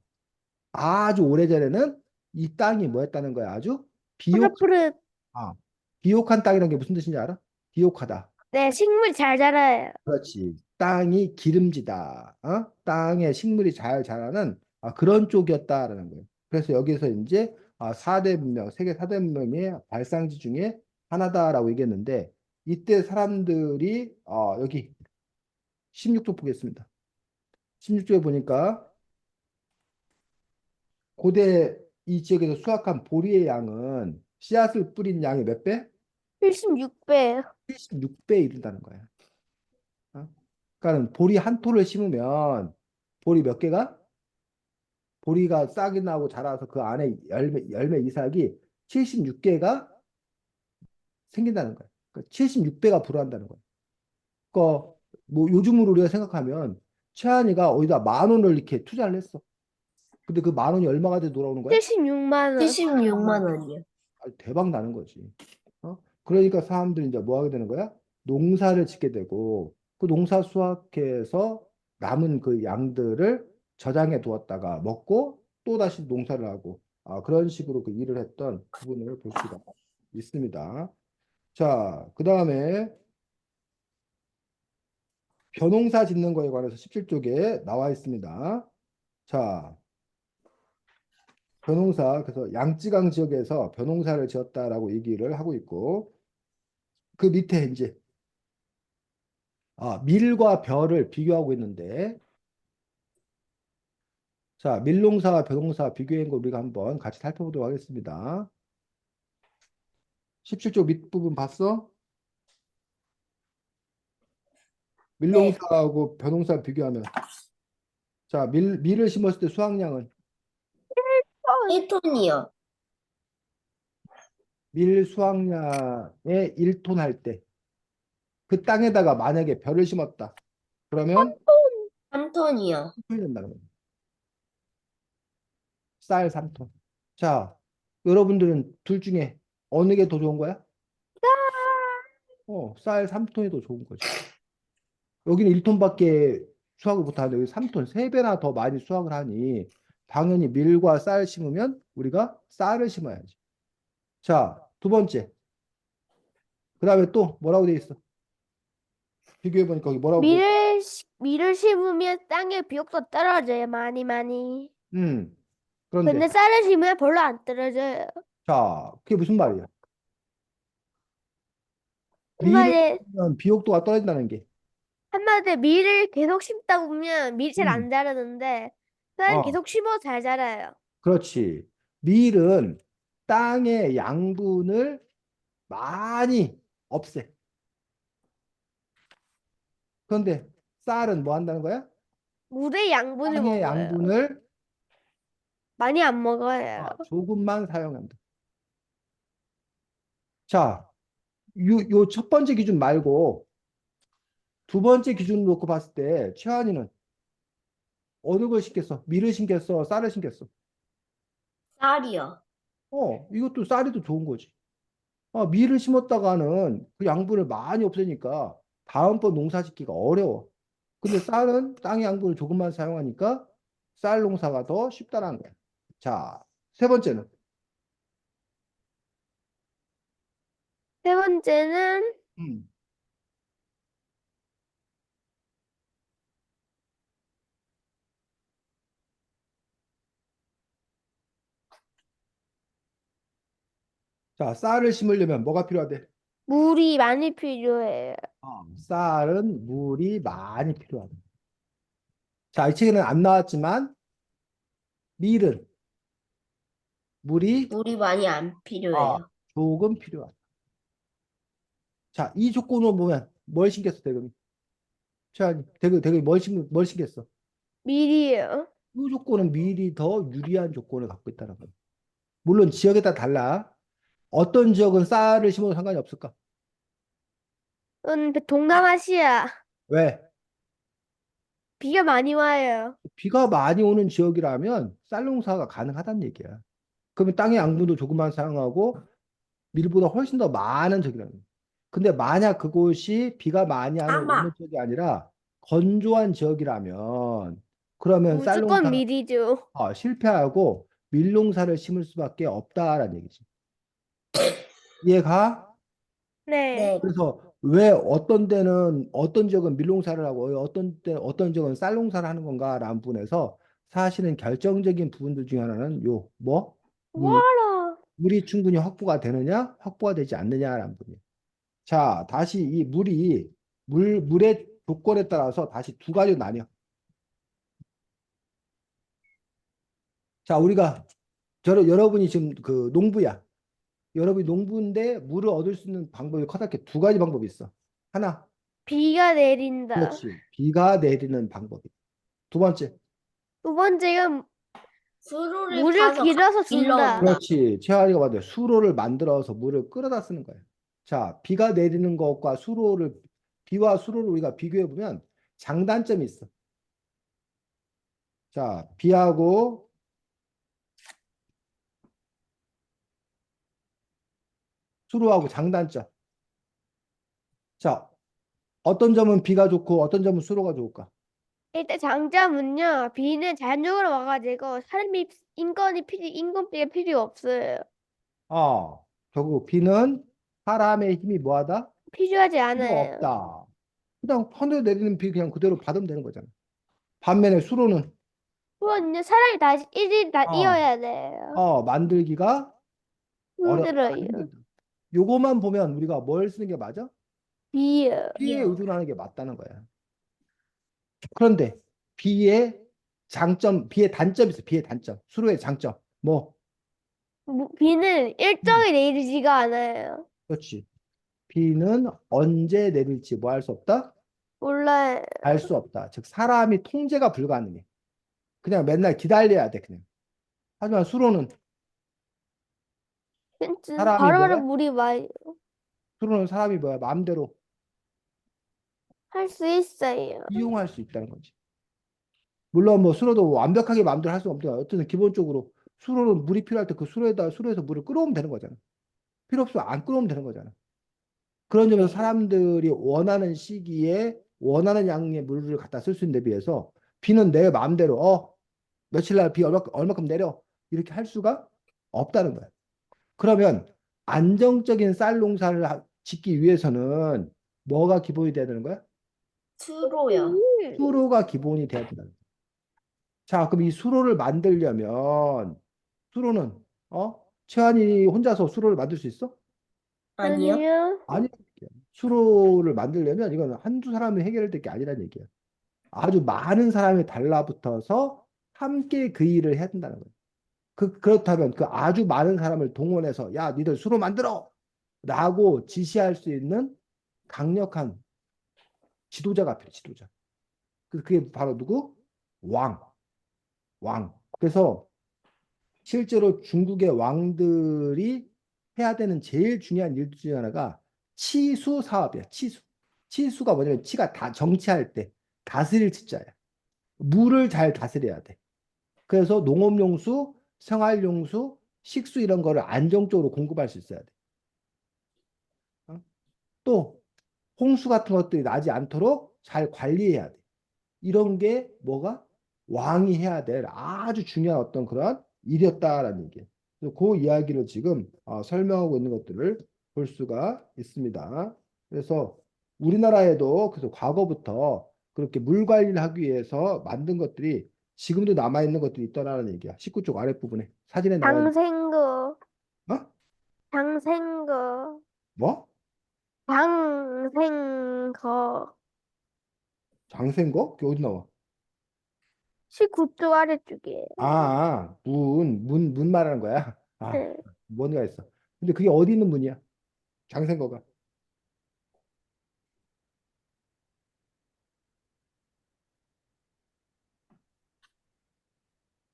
아주 오래전에는 이 땅이 뭐였다는 거야? 아주 비옥, 푸릇푸릇. 아, 비옥한 땅이라는 게 무슨 뜻인지 알아? 비옥하다. 네, 식물이 잘 자라요. 그렇지. 땅이 기름지다. 땅에 식물이 잘 자라는 그런 쪽이었다라는 거예요. 그래서 여기서 이제 4대 문명, 세계 4대 문명의 발상지 중에 하나다라고 얘기했는데 이때 사람들이 여기 16쪽 보겠습니다. 16쪽에 보니까 고대 이 지역에서 수확한 보리의 양은 씨앗을 뿌린 양의 몇 배? 76배. 76배에 이른다는 거야. 어? 그러니까 보리 한 톨을 심으면 보리 몇 개가? 보리가 싹이 나고 자라서 그 안에 열매 이삭이 76개가 생긴다는 거야. 그러니까 76배가 불어난다는 거야. 그러니까 뭐 요즘으로 우리가 생각하면 최한이가 어디다 10,000원을 이렇게 투자를 했어. 근데 그 10,000원이 얼마가 돼 돌아오는 거야? 76만 원. 76만 원이요. 대박 나는 거지. 그러니까 사람들이 이제 뭐 하게 되는 거야? 농사를 짓게 되고 그 농사 수확해서 남은 그 양들을 저장해 두었다가 먹고 또 다시 농사를 하고 그런 식으로 그 일을 했던 부분을 볼 수가 있습니다. 자, 그 다음에 벼농사 짓는 거에 관해서 17쪽에 나와 있습니다. 자, 벼농사, 그래서 양쯔강 지역에서 벼농사를 지었다라고 얘기를 하고 있고, 그 밑에 이제, 밀과 벼를 비교하고 있는데, 자, 밀농사와 벼농사 비교한 거 우리가 한번 같이 살펴보도록 하겠습니다. 17쪽 밑부분 봤어? 네. 밀농사하고 벼농사 비교하면, 자, 밀을 심었을 때 수확량은 1톤이요. 밀 수확량의 1톤 할 때, 그 땅에다가 만약에 벼를 심었다. 그러면 3톤이요. 3톤이 된다는 거예요. 쌀 3톤. 자, 여러분들은 둘 중에 어느 게 더 좋은 거야? 쌀 3톤이 더 좋은 거지. 여기는 1톤밖에 수확을 못하는데 여기 3톤, 3배나 더 많이 수확을 하니 당연히 밀과 쌀 심으면 우리가 쌀을 심어야지. 자, 두 번째. 그 다음에 또 뭐라고 돼 있어? 비교해보니까 거기 뭐라고 돼 있어? 밀을 심으면 땅의 비옥도 떨어져요. 많이 많이. 그런데 근데 쌀을 심으면 별로 안 떨어져요. 자, 그게 무슨 말이야? 밀을 한마디 심으면 비옥도가 떨어진다는 게. 한마디 밀을 계속 심다 보면 밀이 잘 음, 안 자라는데 쌀은 어, 계속 심어도 잘 자라요. 그렇지. 밀은 땅의 양분을 많이 없애. 그런데 쌀은 뭐 한다는 거야? 물의 양분을 땅의 먹어요. 양분을 많이 안 먹어요. 조금만 사용한다. 자, 요 첫 번째 기준 말고 두 번째 기준을 놓고 봤을 때 최한이는 어느 걸 심겠어? 밀을 심겠어? 쌀을 심겠어? 쌀이요. 이것도 쌀이 더 좋은 거지. 밀을 심었다가는 그 양분을 많이 없애니까 다음번 농사 짓기가 어려워. 근데 쌀은 땅의 양분을 조금만 사용하니까 쌀 농사가 더 쉽다는 거야. 자, 세 번째는 세 번째는 음, 자, 쌀을 심으려면 뭐가 필요하대? 물이 많이 필요해요. 쌀은 물이 많이 필요하다. 자, 이 책에는 안 나왔지만 밀은 물이 물이 많이 안 아, 필요해요. 조금 필요하다. 자, 이 조건을 보면 뭘 신겠어, 대금이? 자, 대금이 뭘 신겠어? 밀이요. 이 조건은 밀이 더 유리한 조건을 갖고 있다는 거예요. 물론 지역에 따라 달라. 어떤 지역은 쌀을 심어도 상관이 없을까? 동남아시아 왜? 비가 많이 와요. 비가 많이 오는 지역이라면 쌀 농사가 가능하다는 얘기야. 그러면 땅의 양분도 조금만 사용하고 밀보다 훨씬 더 많은 적이라는 거예요. 근데 만약 그곳이 비가 많이 오는 사막. 지역이 아니라 건조한 지역이라면 그러면 무조건 밀이죠. 실패하고 밀농사를 심을 수밖에 없다라는 얘기지. 이해가? 네. 네. 그래서 왜 어떤 데는 어떤 지역은 밀농사를 하고 어떤 지역은 쌀농사를 하는 건가라는 부분에서 사실은 결정적인 부분들 중에 하나는 와라. 물이 충분히 확보가 되느냐, 확보가 되지 않느냐라는 부분이에요. 자, 다시 이 물의 조건에 따라서 다시 두 가지로 나뉘어. 자, 여러분이 지금 그 농부야. 여러분이 농부인데 물을 얻을 수 있는 방법이 커다랗게 두 가지 방법이 있어. 하나, 비가 내린다. 그렇지. 비가 내리는 방법이. 두 번째. 두 번째가 수로를 물을 파서 길어서 길러온다. 준다. 그렇지. 최하리가 말해 수로를 만들어서 물을 끌어다 쓰는 거야. 자, 비가 내리는 것과 수로를 비와 수로를 우리가 비교해 보면 장단점이 있어. 자, 비하고 수로하고 장단점. 자, 어떤 점은 비가 좋고 어떤 점은 수로가 좋을까? 일단 장점은요, 비는 자연적으로 와가지고 사람이 인건비가 필요 없어요. 결국 비는 사람의 힘이 뭐하다? 필요하지 필요 않아요. 없다. 그냥 하늘에 내리는 비 그냥 그대로 받으면 되는 거잖아. 반면에 수로는 그건요, 사람이 다시 일일이 다 어, 이어야 돼요. 만들기가 어렵다, 힘들어요. 힘들다. 요거만 보면 우리가 뭘 쓰는 게 맞아? 비요. 비에 비요. 의존하는 게 맞다는 거야. 그런데 비의 비의 단점이 있어. 비의 단점. 수로의 장점. 뭐? 비는 음, 일정히 내리지가 않아요. 그렇지. 비는 언제 내릴지 뭐 할 수 없다? 몰라요. 알 수 없다. 즉 사람이 통제가 불가능해. 그냥 맨날 기다려야 돼, 그냥. 하지만 수로는 사람이 바로바로 뭐야? 물이 많이 수로는 사람이 뭐야? 마음대로 할 수 있어요. 이용할 수 있다는 거지. 물론 뭐 수로도 완벽하게 마음대로 할 수 없지만 어쨌든 기본적으로 수로는 물이 필요할 때 그 수로에서 물을 끌어오면 되는 거잖아. 필요 없으면 안 끌어오면 되는 거잖아. 그런 점에서 네. 사람들이 원하는 시기에 원하는 양의 물을 갖다 쓸 수 있는 데 비해서 비는 내 마음대로 며칠 날 비 얼마큼 내려 이렇게 할 수가 없다는 거야. 그러면 안정적인 쌀 농사를 짓기 위해서는 뭐가 기본이 돼야 되는 거야? 수로요. 수로가 기본이 돼야 된다. 자, 그럼 이 수로를 만들려면 수로는 최한이 혼자서 수로를 만들 수 있어? 아니요. 아니요. 아니, 수로를 만들려면 이건 한두 사람이 해결할 게 아니라는 얘기야. 아주 많은 사람이 달라붙어서 함께 그 일을 해야 된다는 거예요. 그렇다면 그 아주 많은 사람을 동원해서 야, 니들 수로 만들어! 라고 지시할 수 있는 강력한 지도자가 필요해, 지도자. 그게 바로 누구? 왕. 왕. 그래서 실제로 중국의 왕들이 해야 되는 제일 중요한 일 중에 하나가 치수 사업이야. 치수. 치수가 뭐냐면 치가 다 정치할 때 다스릴 치자야. 물을 잘 다스려야 돼. 그래서 농업용수, 생활용수, 식수 이런 거를 안정적으로 공급할 수 있어야 돼. 어? 또 홍수 같은 것들이 나지 않도록 잘 관리해야 돼. 이런 게 뭐가 왕이 해야 될 아주 중요한 어떤 그런 일이었다라는 얘기예요. 그래서 그 이야기를 지금 설명하고 있는 것들을 볼 수가 있습니다. 그래서 우리나라에도 그래서 과거부터 그렇게 물 관리를 하기 위해서 만든 것들이 지금도 남아 있는 것들이 있다라는 얘기야. 19쪽 아랫부분에 사진에 나와 있는 장생거. 어? 장생거. 뭐? 장생거. 장센거? 그게 어디 나와? 19쪽 아래쪽이에요. 문 말하는 거야. 네. 뭔가 있어. 근데 그게 어디 있는 문이야? 장센거가.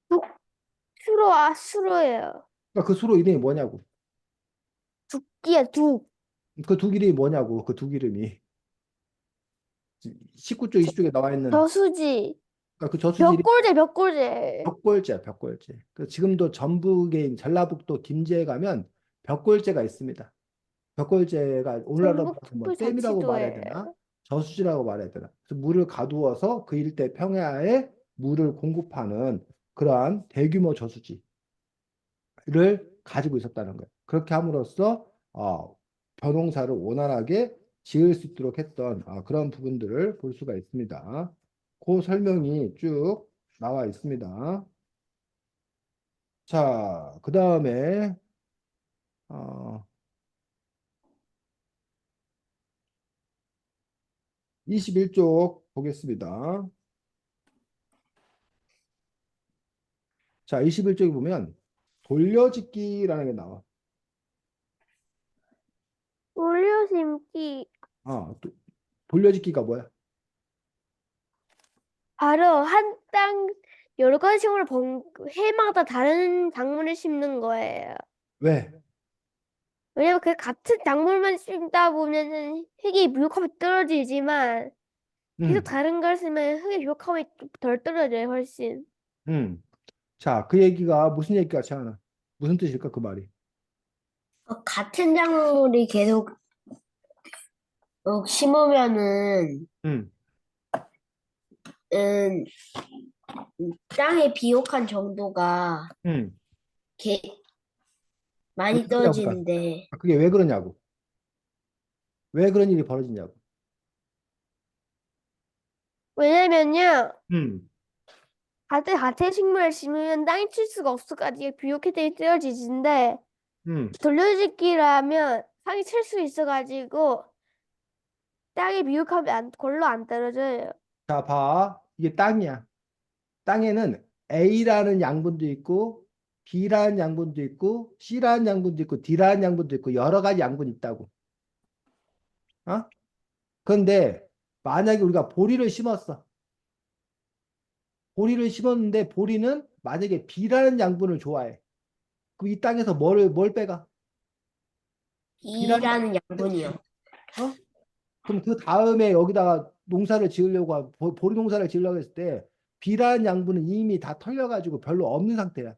둑, 수로예요. 그러니까 그 수로 이름이 뭐냐고. 둑기야, 둑. 그 두 이름이 뭐냐고. 그 두 이름이. 19쪽, 20쪽에 나와 있는 저수지. 그러니까 그 저수지 이름이 벽골제. 벽골제야, 벽골제. 그 지금도 전북에 전라북도 김제에 가면 벽골제가 있습니다. 벽골제가 오늘날로 전북 봐서 뭐 댐이라고 말해야 되나? 특별자치도예요. 저수지라고 말해야 되나? 그래서 물을 가두어서 그 일대 평야에 물을 공급하는 그러한 대규모 저수지. 를 가지고 있었다는 거예요. 그렇게 함으로써 벼농사를 원활하게 지을 수 있도록 했던 그런 부분들을 볼 수가 있습니다. 그 설명이 쭉 나와 있습니다. 자, 그 다음에 21쪽 보겠습니다. 자, 21쪽에 보면 돌려짓기라는 게 나와. 올려심기. 아, 돌려짓기가 뭐야? 바로 한 땅 여러 가지식으로 해마다 다른 작물을 심는 거예요. 왜? 왜냐면 그 같은 작물만 심다 보면은 흙이 비옥함이 떨어지지만 계속 음, 다른 걸 쓰면 흙의 비옥함이 좀 덜 떨어져요, 훨씬. 음. 자, 그 얘기가 무슨 얘기가 차나? 무슨 뜻일까, 그 말이? 같은 작물이 계속 심으면은 음, 음, 땅의 비옥한 정도가 음. 게, 왜 많이 그러냐고, 그러니까. 떨어지는데 그게 왜 그러냐고. 왜 그런 일이 벌어지냐고. 왜냐면요, 음, 같은 식물을 심으면 땅이 칠 수가 없어가지고 비옥할 때 떨어지는데 음. 돌려짓기를 하면 땅이 칠 수 있어가지고 땅이 비옥함이 골로 안 떨어져요. 자, 봐. 이게 땅이야. 땅에는 A라는 양분도 있고, B라는 양분도 있고, C라는 양분도 있고, D라는 양분도 있고, 여러 가지 양분이 있다고. 어? 그런데 만약에 우리가 보리를 심었어. 보리를 심었는데 보리는 만약에 B라는 양분을 좋아해. 그럼 이 땅에서 뭘 빼가? B라는 B라는 양분을 양분이요. 어? 그럼 그 다음에 여기다가 농사를 지으려고 보리 농사를 지으려고 했을 때 B라는 양분은 이미 다 털려가지고 별로 없는 상태야.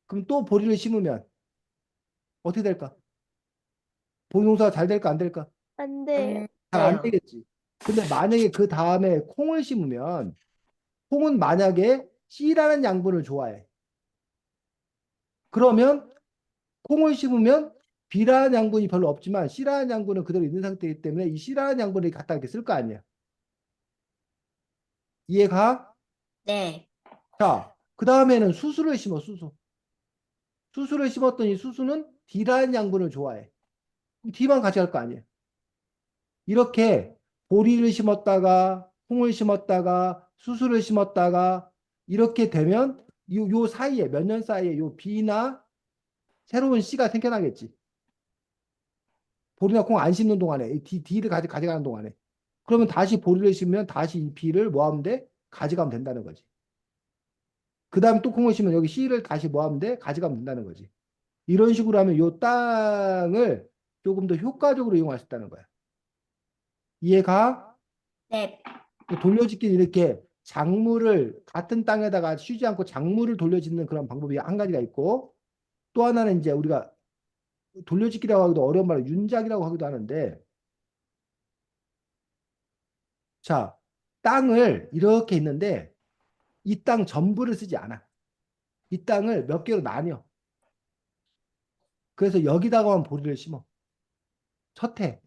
그럼 또 보리를 심으면 어떻게 될까? 보리 농사가 잘 될까 안 될까? 안 돼요. 안 잘 안 돼요. 되겠지. 근데 만약에 그 다음에 콩을 심으면 콩은 만약에 C라는 양분을 좋아해. 그러면 콩을 심으면 B라는 양분이 별로 없지만 C라는 양분은 그대로 있는 상태이기 때문에 이 C라는 양분을 갖다 이렇게 쓸 거 아니야. 이해가? 네. 자, 그 다음에는 수수를 심어, 수수. 수수를 심었더니 수수는 D라는 양분을 좋아해. D만 가져갈 거 아니에요. 이렇게 보리를 심었다가 콩을 심었다가 수수를 심었다가 이렇게 되면 요 사이에 몇 년 사이에 요 B나 새로운 C가 생겨나겠지. 보리나 콩 안 심는 동안에 D를 가져가는 동안에 그러면 다시 보리를 심으면 다시 이 B를 뭐 하면 돼? 가져가면 된다는 거지. 그 다음에 또 콩을 심으면 여기 C를 다시 뭐 하면 돼? 가져가면 된다는 거지. 이런 식으로 하면 요 땅을 조금 더 효과적으로 이용할 수 있다는 거야. 이해가? 네. 돌려짓기는 이렇게 작물을 같은 땅에다가 쉬지 않고 작물을 돌려짓는 그런 방법이 한 가지가 있고 또 하나는 이제 우리가 돌려짓기라고 하기도 어려운 말로 윤작이라고 하기도 하는데 자, 땅을 이렇게 있는데 이 땅 전부를 쓰지 않아. 이 땅을 몇 개로 나뉘어. 그래서 여기다가만 보리를 심어. 첫 해.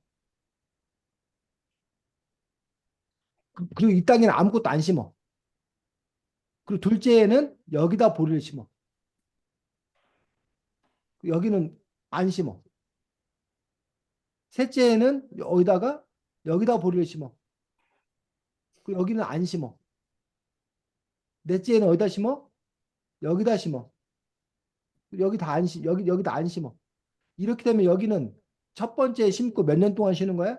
그리고 이 땅에는 아무것도 안 심어. 그리고 둘째 해는 여기다 보리를 심어. 여기는 안 심어. 셋째 해는 여기다 보리를 심어. 그리고 여기는 안 심어. 넷째 해는 어디다 심어? 여기다 심어. 여기 다 안 심, 여기다 안 심어. 이렇게 되면 여기는 첫 번째 심고 몇 년 동안 쉬는 거야?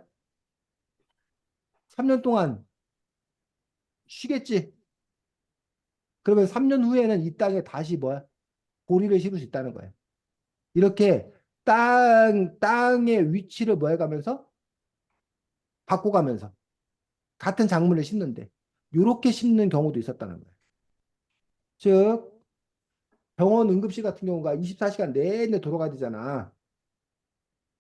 3년 동안 쉬겠지. 그러면 3년 후에는 이 땅에 다시 뭐야? 보리를 심을 수 있다는 거야. 이렇게 땅의 위치를 뭐 해가면서 바꿔가면서 같은 작물을 심는데 이렇게 심는 경우도 있었다는 거야. 즉 병원 응급실 같은 경우가 24시간 내내 돌아가야 되잖아.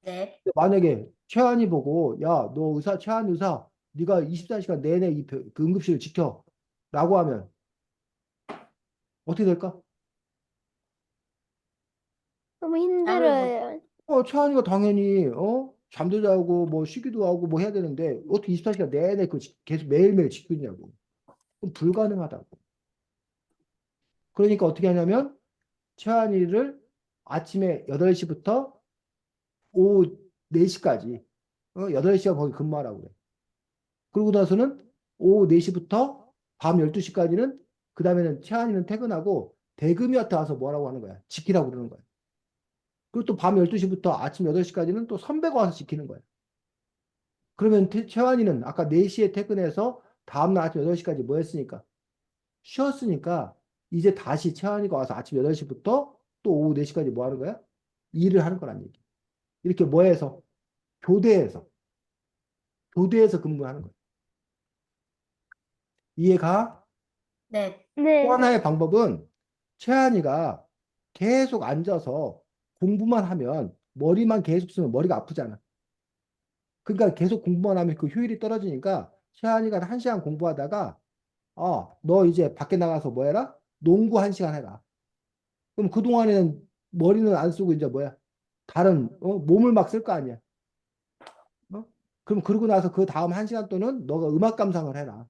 네. 만약에 최한이 보고 야, 너 최한 의사 네가 24시간 내내 그 응급실을 지켜 라고 하면 어떻게 될까? 너무 땀을 못, 힘들어요. 최한이가 당연히 잠도 자고 뭐 쉬기도 하고 뭐 해야 되는데 어떻게 24시간 내내 계속 매일매일 지키냐고 그럼 불가능하다고. 그러니까 어떻게 하냐면 최한이를 아침에 8시부터 오후 4시까지 8시간 거기 근무하라고 그래. 그러고 나서는 오후 4시부터 밤 12시까지는 그 다음에는 최한이는 퇴근하고 대금이한테 와서 뭐라고 하는 거야. 지키라고 그러는 거야. 그리고 또 밤 12시부터 아침 8시까지는 또 선배가 와서 지키는 거야. 그러면 채환이는 아까 4시에 퇴근해서 다음날 아침 8시까지 뭐 했으니까? 쉬었으니까 이제 다시 채환이가 와서 아침 8시부터 또 오후 4시까지 뭐 하는 거야? 일을 하는 거란 얘기. 이렇게 뭐 해서? 교대해서. 교대해서 근무하는 거야. 이해가? 네. 또 네. 하나의 방법은 채환이가 계속 앉아서 공부만 하면 머리만 계속 쓰면 머리가 아프잖아. 그러니까 계속 공부만 하면 그 효율이 떨어지니까 채환이가 1시간 공부하다가 너 이제 밖에 나가서 뭐 해라? 농구 1시간 해라. 그럼 그동안에는 머리는 안 쓰고 이제 뭐야? 다른 몸을 막 쓸 거 아니야. 어? 그럼 그러고 나서 그 다음 1시간 동안 너가 음악 감상을 해라.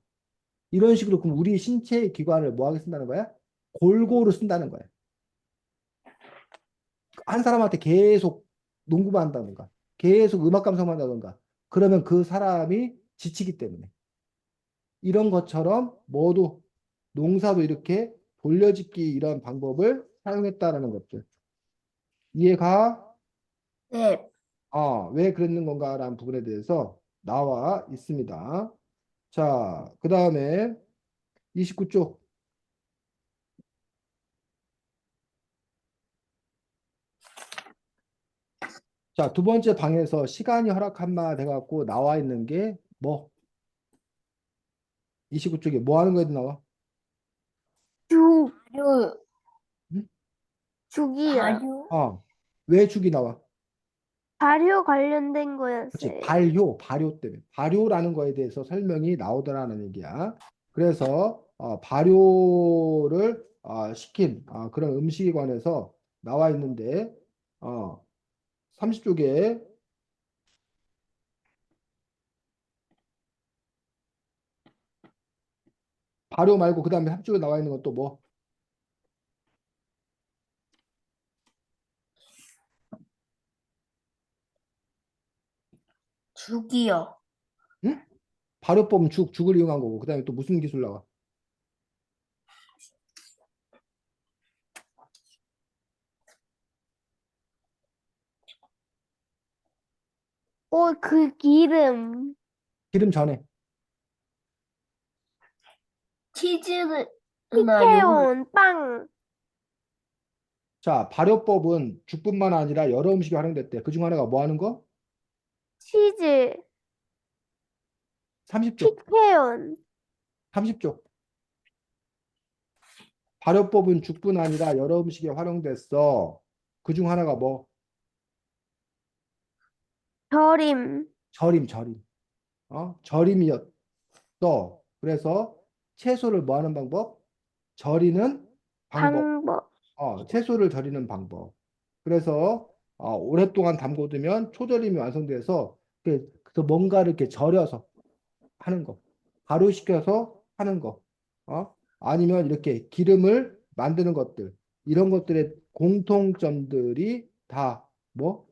이런 식으로 그럼 우리 신체의 기관을 뭐 하게 쓴다는 거야? 골고루 쓴다는 거야. 한 사람한테 계속 농구만 한다든가, 계속 음악 감상만 한다든가, 그러면 그 사람이 지치기 때문에. 이런 것처럼 모두 농사도 이렇게 돌려짓기 이런 방법을 사용했다라는 것들. 이해가? 네. 왜 그랬는 건가라는 부분에 대해서 나와 있습니다. 자, 그 다음에 29쪽. 자, 두 번째 방에서 시간이 허락한 바 돼갖고 나와 있는 게 뭐? 29쪽에 뭐 하는 거에 나와? 죽, 발효, 응? 죽이요. 발효, 왜 죽이 나와? 발효 관련된 그렇지. 거였어요. 발효 때문에. 발효라는 거에 대해서 설명이 나오더라는 얘기야. 그래서 발효를 시킨 그런 음식에 관해서 나와 있는데 30쪽에 발효 말고 그 다음에 30쪽에 나와 있는 것도 뭐? 죽이요. 응? 발효법은 죽을 이용한 거고 그 다음에 또 무슨 기술 나와? 그 기름, 기름 전에. 치즈나 요구르트. 피케온, 빵, 자, 발효법은 죽뿐만 아니라 여러 음식에 활용됐대. 그 중 하나가 뭐 하는 거? 치즈, 30쪽. 피케온, 30쪽. 발효법은 죽뿐 아니라 여러 음식에 활용됐어. 그 중 하나가 뭐? 절임, 절임. 절임이었어. 그래서 채소를 뭐 하는 방법? 절이는 방법. 방법, 채소를 절이는 방법. 그래서 오랫동안 담궈두면 초절임이 완성돼서 그래서 뭔가를 이렇게 절여서 하는 거. 발효시켜서 하는 거. 아니면 이렇게 기름을 만드는 것들. 이런 것들의 공통점들이 다 뭐?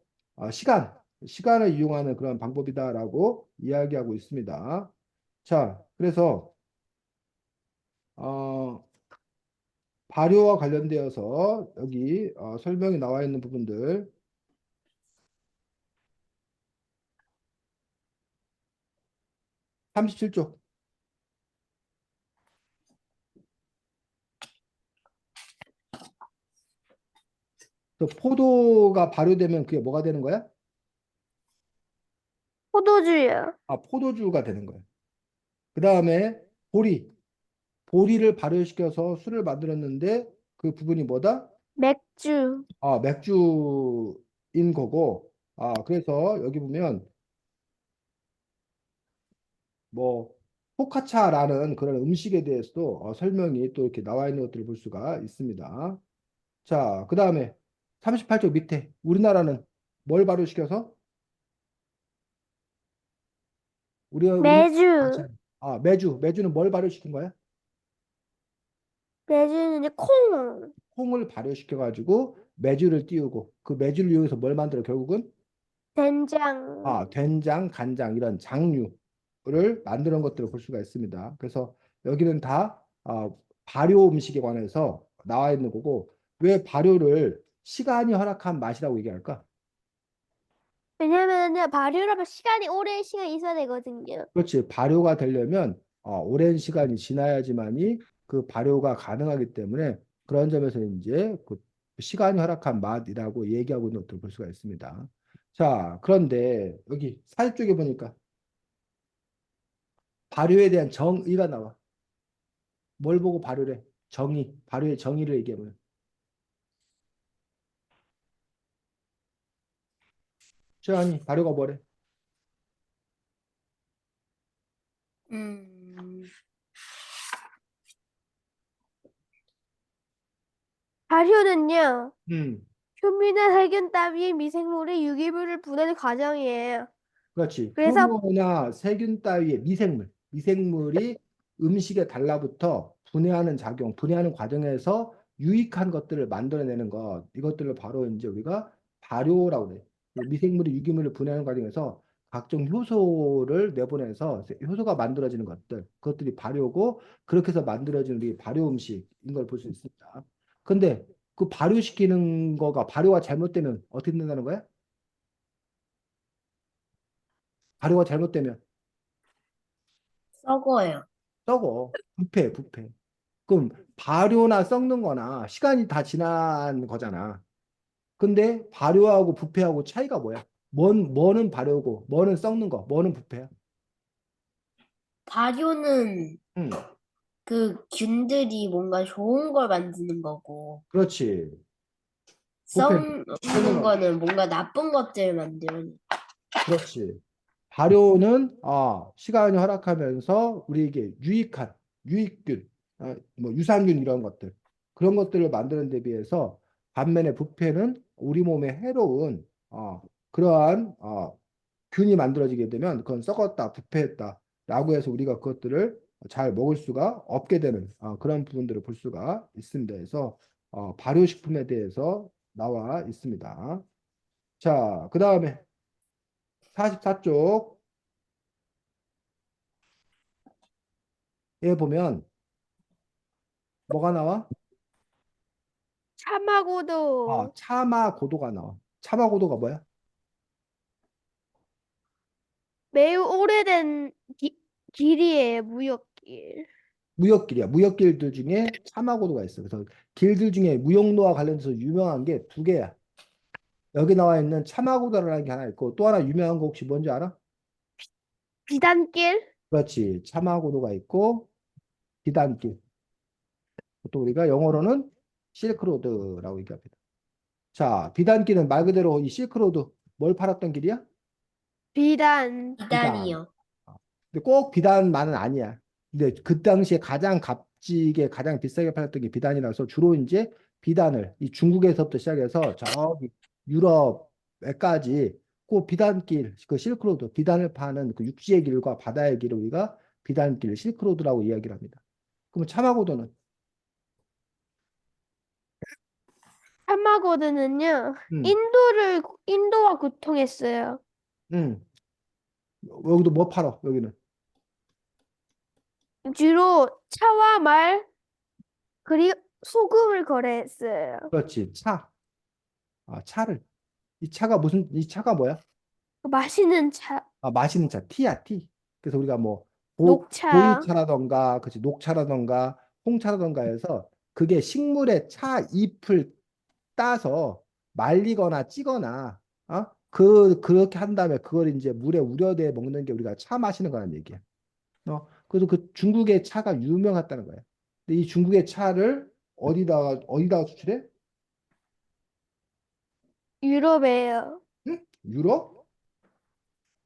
시간을 이용하는 그런 방법이다라고 이야기하고 있습니다. 자, 그래서 어, 발효와 관련되어서 여기 설명이 나와 있는 부분들 37쪽. 또 포도가 발효되면 그게 뭐가 되는 거야? 포도주요, 포도주가 되는 거야. 그 다음에 보리. 보리를 발효시켜서 술을 만들었는데 그 부분이 뭐다? 맥주, 맥주인 거고. 그래서 여기 보면 뭐 포카차라는 그런 음식에 대해서도 설명이 또 이렇게 나와 있는 것들을 볼 수가 있습니다. 자, 그 다음에 38쪽 밑에 우리나라는 뭘 발효시켜서 우리 매주, 매주는 뭘 발효시킨 거야? 매주는 이제 콩, 콩을 발효시켜 가지고 매주를 띄우고 그 매주를 이용해서 뭘 만들어 결국은 된장, 된장, 간장 이런 장류를 만드는 것들을 볼 수가 있습니다. 그래서 여기는 다 발효 음식에 관해서 나와 있는 거고 왜 발효를 시간이 허락한 맛이라고 얘기할까? 왜냐면은요, 발효라면 시간이 오랜 시간 있어야 되거든요. 그렇지. 발효가 되려면 오랜 시간이 지나야지만이 그 발효가 가능하기 때문에 그런 점에서 이제 그 시간이 허락한 맛이라고 얘기하고 있는 것을 볼 수가 있습니다. 자, 그런데 여기 살 쪽에 보니까 발효에 대한 정의가 나와. 뭘 보고 발효래? 정의. 발효의 정의를 얘기하면. 아니, 발효가 뭐래? 음, 발효는요, 음. 효미나 살균 따위의 미생물이 유기물을 분해하는 과정이에요. 그렇지. 그래서 효모나 세균 따위의 미생물이 음식에 달라붙어 분해하는 작용, 분해하는 과정에서 유익한 것들을 만들어내는 것, 이것들을 바로 이제 우리가 발효라고 그래. 그 미생물이 유기물을 분해하는 과정에서 각종 효소를 내보내서 효소가 만들어지는 것들, 그것들이 발효고 그렇게 해서 만들어진 우리 발효 음식인 걸 볼 수 있습니다. 근데 그 발효시키는 거가 발효가 잘못되면 어떻게 된다는 거야? 발효가 잘못되면 썩어요. 썩어. 부패. 그럼 발효나 썩는 거나 시간이 다 지난 거잖아. 근데 발효하고 부패하고 차이가 뭐야? 뭐는 발효고, 뭐는 썩는 거, 뭐는 부패야? 발효는 응, 그 균들이 뭔가 좋은 걸 만드는 거고, 그렇지. 부패, 썩는 썩는 거. 거는 뭔가 나쁜 것들 만드는. 그렇지. 발효는 시간이 허락하면서 우리에게 유익한 유익균, 뭐 유산균 이런 것들 그런 것들을 만드는 데 비해서 반면에 부패는 우리 몸에 해로운 그러한 균이 만들어지게 되면 그건 썩었다, 부패했다라고 해서 우리가 그것들을 잘 먹을 수가 없게 되는 그런 부분들을 볼 수가 있습니다. 그래서 발효식품에 대해서 나와 있습니다. 자, 그 다음에 44쪽에 보면 뭐가 나와? 참하고도 차마 고도가 나와. 차마 고도가 뭐야? 매우 오래된 길이에요, 무역길. 무역길이야. 무역길들 중에 차마 고도가 있어. 그래서 길들 중에 무역로와 관련해서 유명한 게 두 개야. 여기 나와 있는 차마 고도라는 게 하나 있고 또 하나 유명한 거 혹시 뭔지 알아? 비단길? 그렇지. 차마 고도가 있고 비단길. 보통 우리가 영어로는 실크로드라고 얘기합니다. 자, 비단길은 말 그대로 이 실크로드 뭘 팔았던 길이야? 비단. 비단. 비단이요. 근데 꼭 비단만은 아니야. 근데 그 당시에 가장 값지게 가장 비싸게 팔았던 게 비단이라서 주로 이제 비단을 이 중국에서부터 시작해서 저기 유럽에까지 그 비단길, 그 실크로드, 비단을 파는 그 육지의 길과 바다의 길을 우리가 비단길, 실크로드라고 이야기를 합니다. 그럼 차마고도는 참하고드는요, 음, 인도와 교통했어요. 음, 여기도 뭐 팔어? 여기는 주로 차와 말, 그리고 소금을 거래했어요. 그렇지 차, 차를 이 차가 무슨 이 차가 뭐야? 맛있는 차, 마시는 차, 티야, 티. 그래서 우리가 뭐 녹차, 보이차라던가, 그치, 녹차라던가, 홍차라던가 해서 그게 식물의 차 잎을 따서 말리거나 찌거나, 그렇게 한 다음에 그걸 이제 물에 우려내 먹는 게 우리가 차 마시는 거라는 얘기야. 그래서 그 중국의 차가 유명하다는 거야. 근데 이 중국의 차를 어디다가 수출해? 유럽이에요. 응? 유럽?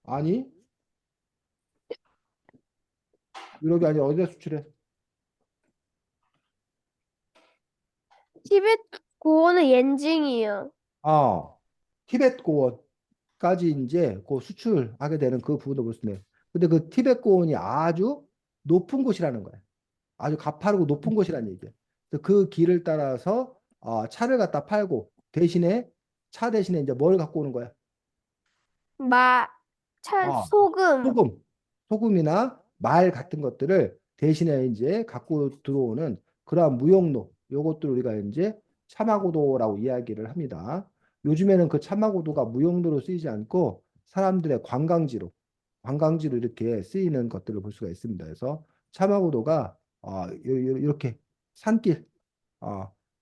아니, 유럽이 아니라 어디다 수출해? 티베트 고원은 옌징이요. 아, 티베트 고원까지 이제 그 수출하게 되는 그 부분도 볼 수 있네. 근데 그 티베트 고원이 아주 높은 곳이라는 거야. 아주 가파르고 높은 곳이라는 얘기야. 그래서 그 길을 따라서 차를 갖다 팔고 대신에 차 대신에 이제 뭘 갖고 오는 거야? 마, 아, 소금, 소금, 소금이나 말 같은 것들을 대신에 이제 갖고 들어오는 그러한 무역로, 요것들 우리가 이제 차마고도라고 이야기를 합니다. 요즘에는 그 차마고도가 무역로로 쓰이지 않고 사람들의 관광지로 이렇게 쓰이는 것들을 볼 수가 있습니다. 그래서 차마고도가 이렇게 산길,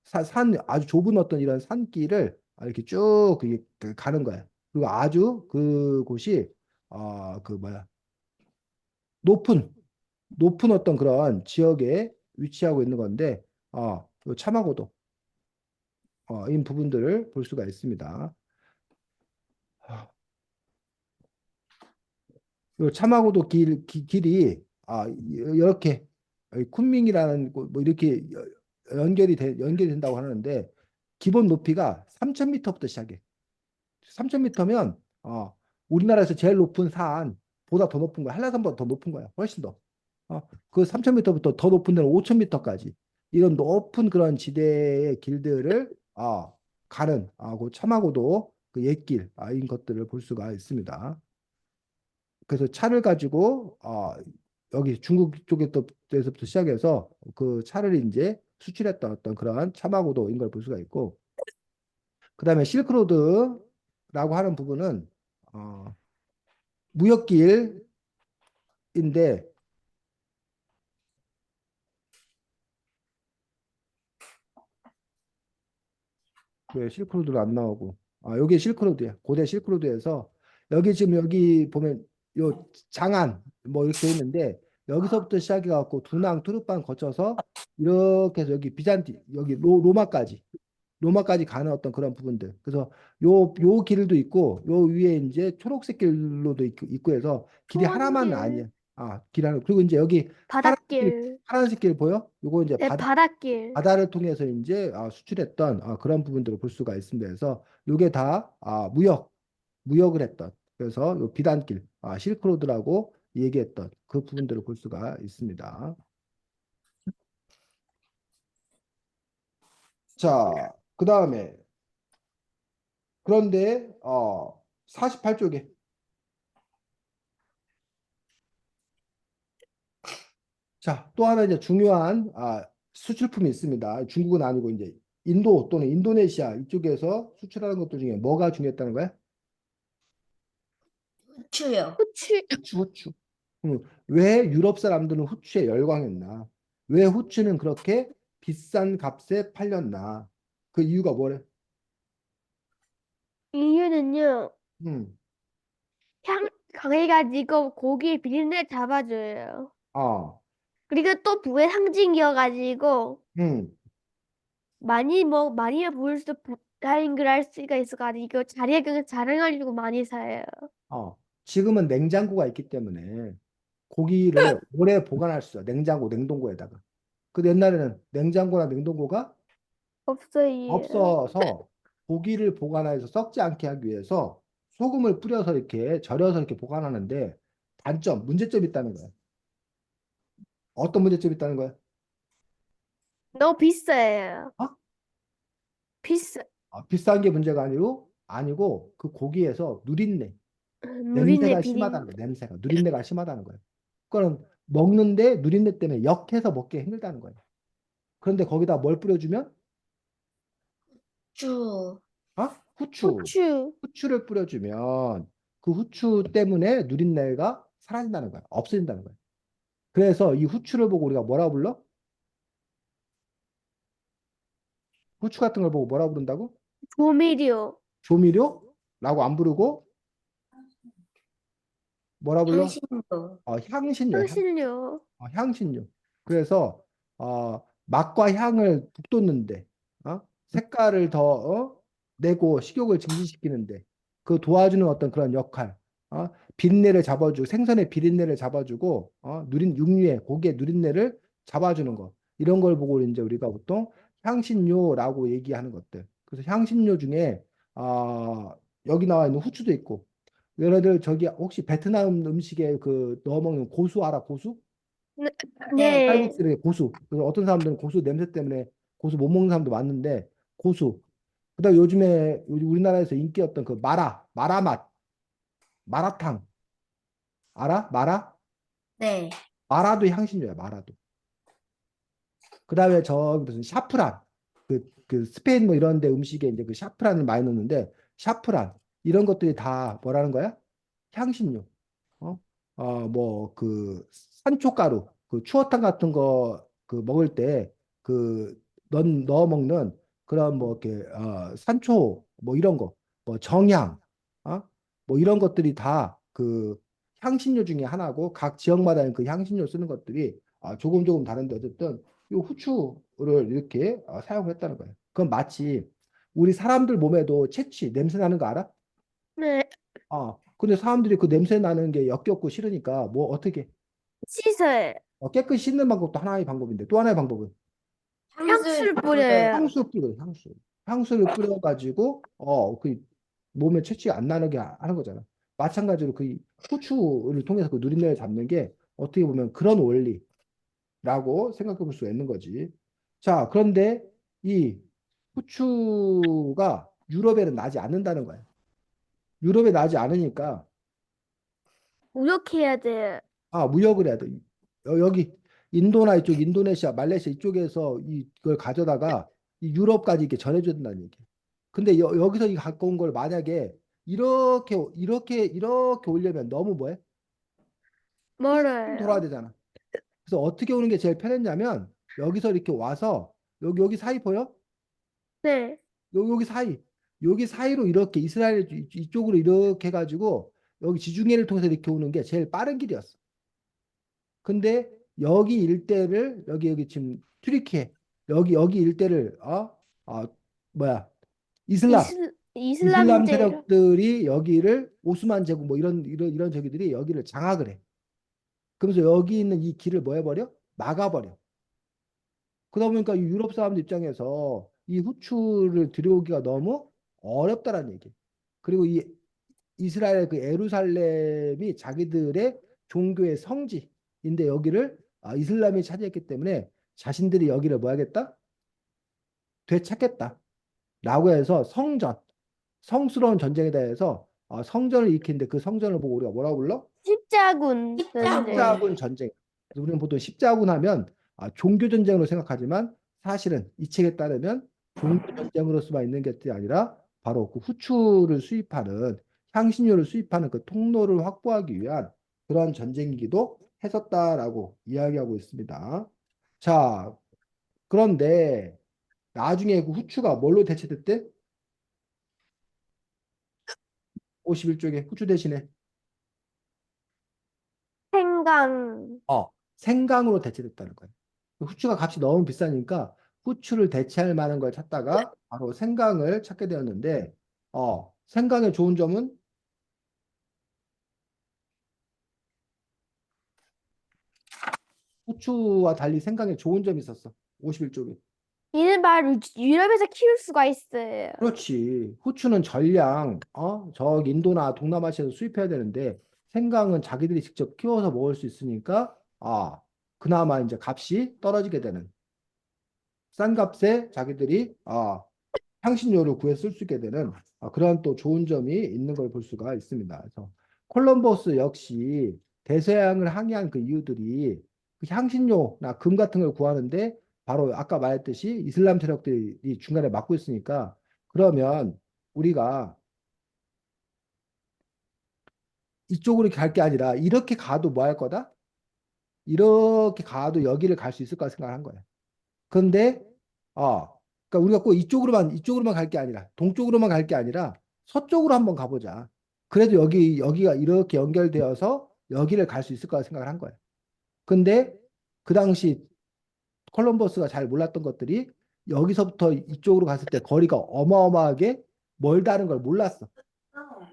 산 아주 좁은 어떤 이런 산길을 이렇게 쭉 가는 거예요. 그리고 아주 그곳이 그 뭐야 높은 어떤 그런 지역에 위치하고 있는 건데 요 차마고도 이 부분들을 볼 수가 있습니다. 요 차마고도 길이 이렇게 쿤밍이라는 뭐 이렇게 연결이 된다고 하는데 기본 높이가 3,000m부터 시작해. 3,000m면 우리나라에서 제일 높은 산보다 더 높은 거야. 한라산보다 더 높은 거야. 훨씬 더. 그 3,000m부터 더 높은 데는 5,000m까지 이런 높은 그런 지대의 길들을 가는 그 차마고도 그 옛길 인 것들을 볼 수가 있습니다. 그래서 차를 가지고 여기 중국 쪽에서부터 시작해서 그 차를 이제 수출했던 어떤 그러한 차마고도인 걸 볼 수가 있고 그다음에 실크로드라고 하는 부분은 무역길인데 왜 실크로드가 안 나오고 여기 실크로드야. 고대 실크로드에서 여기 지금 여기 보면 요 장안 뭐 이렇게 돼 있는데 여기서부터 시작해 갖고 두낭 투르판 거쳐서 이렇게 해서 여기 비잔티 여기 로마까지 가는 어떤 그런 부분들. 그래서 요 길도 있고 요 위에 이제 초록색 길로도 있고 해서 길이 하나만 아니야. 초원길, 길 하나. 그리고 이제 여기 바닷길, 파란색 길 보여? 요거 이제 네, 바닷길. 바다를 통해서 이제 수출했던 그런 부분들을 볼 수가 있습니다. 그래서 요게 다 무역을 했던 그래서 요 비단길 실크로드라고 얘기했던 그 부분들을 볼 수가 있습니다. 자, 그 다음에 그런데 48쪽에 자, 또 하나 이제 중요한 수출품이 있습니다. 중국은 아니고 이제 인도 또는 인도네시아 이쪽에서 수출하는 것들 중에 뭐가 중요했다는 거야? 후추요. 후추, 후추. 왜 유럽 사람들은 후추에 열광했나? 왜 후추는 그렇게 비싼 값에 팔렸나? 그 이유가 뭐래? 이유는요, 음, 향 강해가지고 고기 비린내 잡아줘요. 아, 그리고 또 부의 상징이어가지고 음, 많이 먹을수록 다잉글 할 수가 있어가지고 자랑하려고 많이 사요. 지금은 냉장고가 있기 때문에 고기를 오래 보관할 수 있어. 냉동고에다가. 근데 옛날에는 냉장고나 냉동고가 없어요. 없어서 고기를 보관해서 썩지 않게 하기 위해서 소금을 뿌려서 이렇게 절여서 이렇게 보관하는데 문제점이 있다는 거야. 어떤 문제점이 있다는 거야? 너무 비싸요. 어? 비싸. 비싼 게 문제가 아니고 그 고기에서 누린내 냄새가 비린. 심하다는 거야. 냄새가 누린내가 심하다는 거야. 그거는 먹는데 누린내 때문에 역해서 먹기 힘들다는 거야. 그런데 거기다 뭘 뿌려주면 후추. 후추. 후추. 후추를 뿌려주면 그 후추 때문에 누린내가 사라진다는 거야. 없어진다는 거야. 그래서 이 후추를 보고 우리가 뭐라 불러? 후추 같은 걸 보고 뭐라 부른다고? 조미료. 조미료라고 안 부르고 뭐라 불러? 향신료. 향신료. 향신료. 향신료. 그래서 맛과 향을 북돋는데 색깔을 더 내고 식욕을 증진시키는데 그 도와주는 어떤 그런 역할. 비린내를 잡아주고 생선의 비린내를 잡아주고 누린 육류의 고기의 누린내를 잡아주는 것. 이런 걸 보고 이제 우리가 보통 향신료라고 얘기하는 것들. 그래서 향신료 중에 여기 나와 있는 후추도 있고 예를 들어 저기 혹시 베트남 음식에 그 넣어 먹는 고수 알아? 고수? 네. 네. 네. 쌀국수에 고수. 그래서 어떤 사람들은 고수 냄새 때문에 고수 못 먹는 사람도 많은데 고수. 그다음 요즘에 우리나라에서 인기였던 그 마라 마라탕 알아? 네. 마라도 향신료야, 마라도. 그다음에 저기 무슨 샤프란. 그 스페인 뭐 이런 데 음식에 이제 그 샤프란을 많이 넣는데 샤프란 이런 것들이 다 뭐라는 거야? 향신료, 어, 뭐 그 산초가루, 그 추어탕 같은 거 그 먹을 때 그 넣어 먹는 그런 뭐 이렇게 산초 뭐 이런 거, 뭐 정향, 뭐 이런 것들이 다 그 향신료 중에 하나고 각 지역마다 그 향신료 쓰는 것들이 조금 조금 다른데 어쨌든 이 후추를 이렇게 사용했다는 거예요. 그건 마치 우리 사람들 몸에도 채취 냄새 나는 거 알아? 네. 근데 사람들이 그 냄새 나는 게 역겹고 싫으니까 뭐 어떻게 씻어요. 깨끗이 씻는 방법도 하나의 방법인데 또 하나의 방법은 향수를 뿌려요. 뿌려요. 향수 뿌려 향수. 향수를 뿌려가지고 그 몸에 채취가 안 나게 하는 거잖아. 마찬가지로 그 후추를 통해서 그 누린내를 잡는 게 어떻게 보면 그런 원리라고 생각해 볼 수가 있는 거지. 자, 그런데 이 후추가 유럽에는 나지 않는다는 거야. 유럽에 나지 않으니까 무역해야 돼요. 무역을 해야 돼. 여기 인도나 이쪽 인도네시아, 말레이시아 이쪽에서 이걸 가져다가 이 유럽까지 이렇게 전해줘야 된다는 얘기. 근데 여기서 이 갖고 온 걸 만약에 이렇게 오려면 너무 뭐해? 시스템 돌아야 멀어요. 되잖아. 그래서 어떻게 오는 게 제일 편했냐면 여기서 이렇게 와서 여기 사이 보여? 네. 여기 사이. 여기 사이로 이렇게 이스라엘 이쪽으로 이렇게 해가지고 여기 지중해를 통해서 이렇게 오는 게 제일 빠른 길이었어. 근데 여기 일대를 여기 지금 튀르키예 여기 일대를 뭐야 이슬람 이슬람 이슬람제로. 세력들이 여기를 오스만 제국 뭐 이런 저기들이 여기를 장악을 해. 그러면서 여기 있는 이 길을 뭐 해버려? 막아버려. 그러다 보니까 이 유럽 사람들 입장에서 이 후추를 들여오기가 너무 어렵다라는 얘기. 그리고 이 이스라엘 그 예루살렘이 자기들의 종교의 성지인데 여기를 이슬람이 차지했기 때문에 자신들이 여기를 뭐 하겠다? 되찾겠다. 라고 해서 성스러운 전쟁에 대해서 성전을 일으키는데 그 성전을 보고 우리가 뭐라고 불러? 십자군 전쟁. 십자군 전쟁. 그래서 우리는 보통 십자군 하면 종교 전쟁으로 생각하지만 사실은 이 책에 따르면 종교 전쟁으로서만 있는 것이 아니라 바로 그 후추를 수입하는 향신료를 수입하는 그 통로를 확보하기 위한 그러한 전쟁이기도 했었다라고 이야기하고 있습니다. 자, 그런데 나중에 그 후추가 뭘로 대체됐대? 51쪽에 후추 대신에 생강. 생강으로 대체됐다는 거예요. 후추가 값이 너무 비싸니까 후추를 대체할 만한 걸 찾다가 바로 생강을 찾게 되었는데, 생강의 좋은 점은 후추와 달리 생강에 좋은 점이 있었어. 51쪽에. 이는 바로 유럽에서 키울 수가 있어요. 그렇지. 후추는 전량, 저 인도나 동남아시아에서 수입해야 되는데, 생강은 자기들이 직접 키워서 먹을 수 있으니까, 그나마 이제 값이 떨어지게 되는. 싼 값에 자기들이 향신료를 구해 쓸 수 있게 되는 그러한 또 좋은 점이 있는 걸 볼 수가 있습니다. 그래서 콜럼버스 역시 대서양을 항해한 그 이유들이 그 향신료나 금 같은 걸 구하는데 바로 아까 말했듯이 이슬람 세력들이 중간에 막고 있으니까 그러면 우리가 이쪽으로 갈 게 아니라 이렇게 가도 뭐 할 거다? 이렇게 가도 여기를 갈 수 있을 까 생각을 한 거야. 그런데 그러니까 우리가 꼭 이쪽으로만 갈 게 아니라 동쪽으로만 갈 게 아니라 서쪽으로 한번 가보자. 그래도 여기가 이렇게 연결되어서 여기를 갈 수 있을 거라 생각을 한 거예요. 근데 그 당시 콜럼버스가 잘 몰랐던 것들이 여기서부터 이쪽으로 갔을 때 거리가 어마어마하게 멀다는 걸 몰랐어.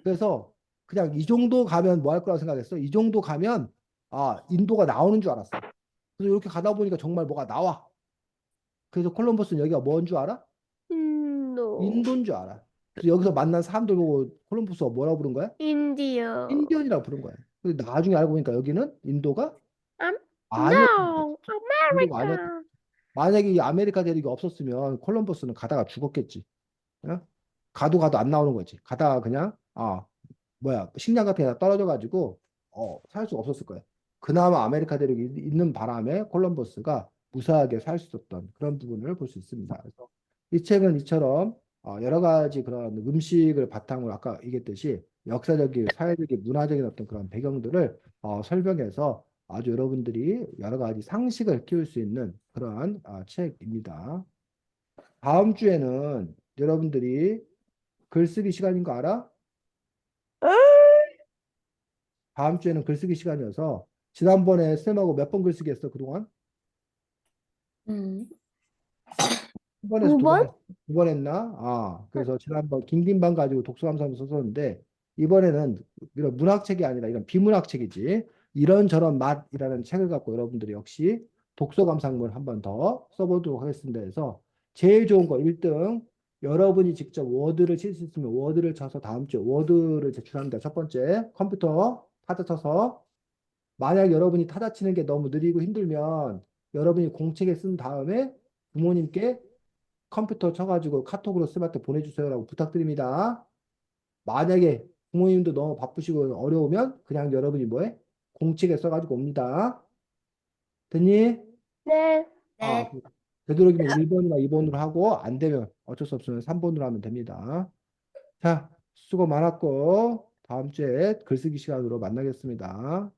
그래서 그냥 이 정도 가면 뭐 할 거라고 생각했어? 이 정도 가면 인도가 나오는 줄 알았어. 그래서 이렇게 가다 보니까 정말 뭐가 나와. 그래서 콜럼버스는 여기가 뭔 줄 알아? 인도. 인도인 줄 알아. 그래서 여기서 만난 사람들 보고 콜럼버스가 뭐라고 부른 거야? 인디어. 인디언이라고 부른 거야. 근데 나중에 알고 보니까 여기는 인도가 아니었던 거지. No, 인도가 아니었던. America. 만약에 이 아메리카 대륙이 없었으면 콜럼버스는 가다가 죽었겠지. 어? 가도 안 나오는 거지. 가다가 그냥 뭐야 식량 같은 게 떨어져 가지고 살 수가 없었을 거야. 그나마 아메리카 대륙이 있는 바람에 콜럼버스가 무사하게 살 수 있었던 그런 부분을 볼 수 있습니다. 그래서 이 책은 이처럼 여러 가지 그런 음식을 바탕으로 아까 얘기했듯이 역사적인, 사회적인, 문화적인 어떤 그런 배경들을 설명해서 아주 여러분들이 여러 가지 상식을 키울 수 있는 그러한 책입니다. 다음 주에는 여러분들이 글쓰기 시간인 거 알아? 다음 주에는 글쓰기 시간이어서 지난번에 쌤하고 몇 번 글쓰기 했어, 그동안? 음. 한 번 해서 두 두 번 번? 했, 두번 했나? 그래서 지난번 긴긴방 가지고 독서감상 썼었는데 이번에는 이런 문학책이 아니라 이런 비문학책이지. 이런저런 맛이라는 책을 갖고 여러분들이 역시 독서감상문 한 번 더 써보도록 하겠습니다. 해서 제일 좋은 거 1등 여러분이 직접 워드를 칠 수 있으면 워드를 쳐서 다음 주에 워드를 제출합니다. 첫 번째 컴퓨터 타자 쳐서 만약 여러분이 타자 치는 게 너무 느리고 힘들면 여러분이 공책에 쓴 다음에 부모님께 컴퓨터 쳐가지고 카톡으로 쌤한테 보내주세요라고 부탁드립니다. 만약에 부모님도 너무 바쁘시고 어려우면 그냥 여러분이 뭐해? 공책에 써가지고 옵니다. 됐니? 네. 아, 네. 되도록이면 1번이나 2번으로 하고 안 되면 어쩔 수 없으면 3번으로 하면 됩니다. 자, 수고 많았고 다음 주에 글쓰기 시간으로 만나겠습니다.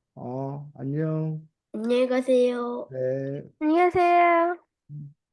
안녕. 안녕히 가세요. 네. 안녕히 계세요.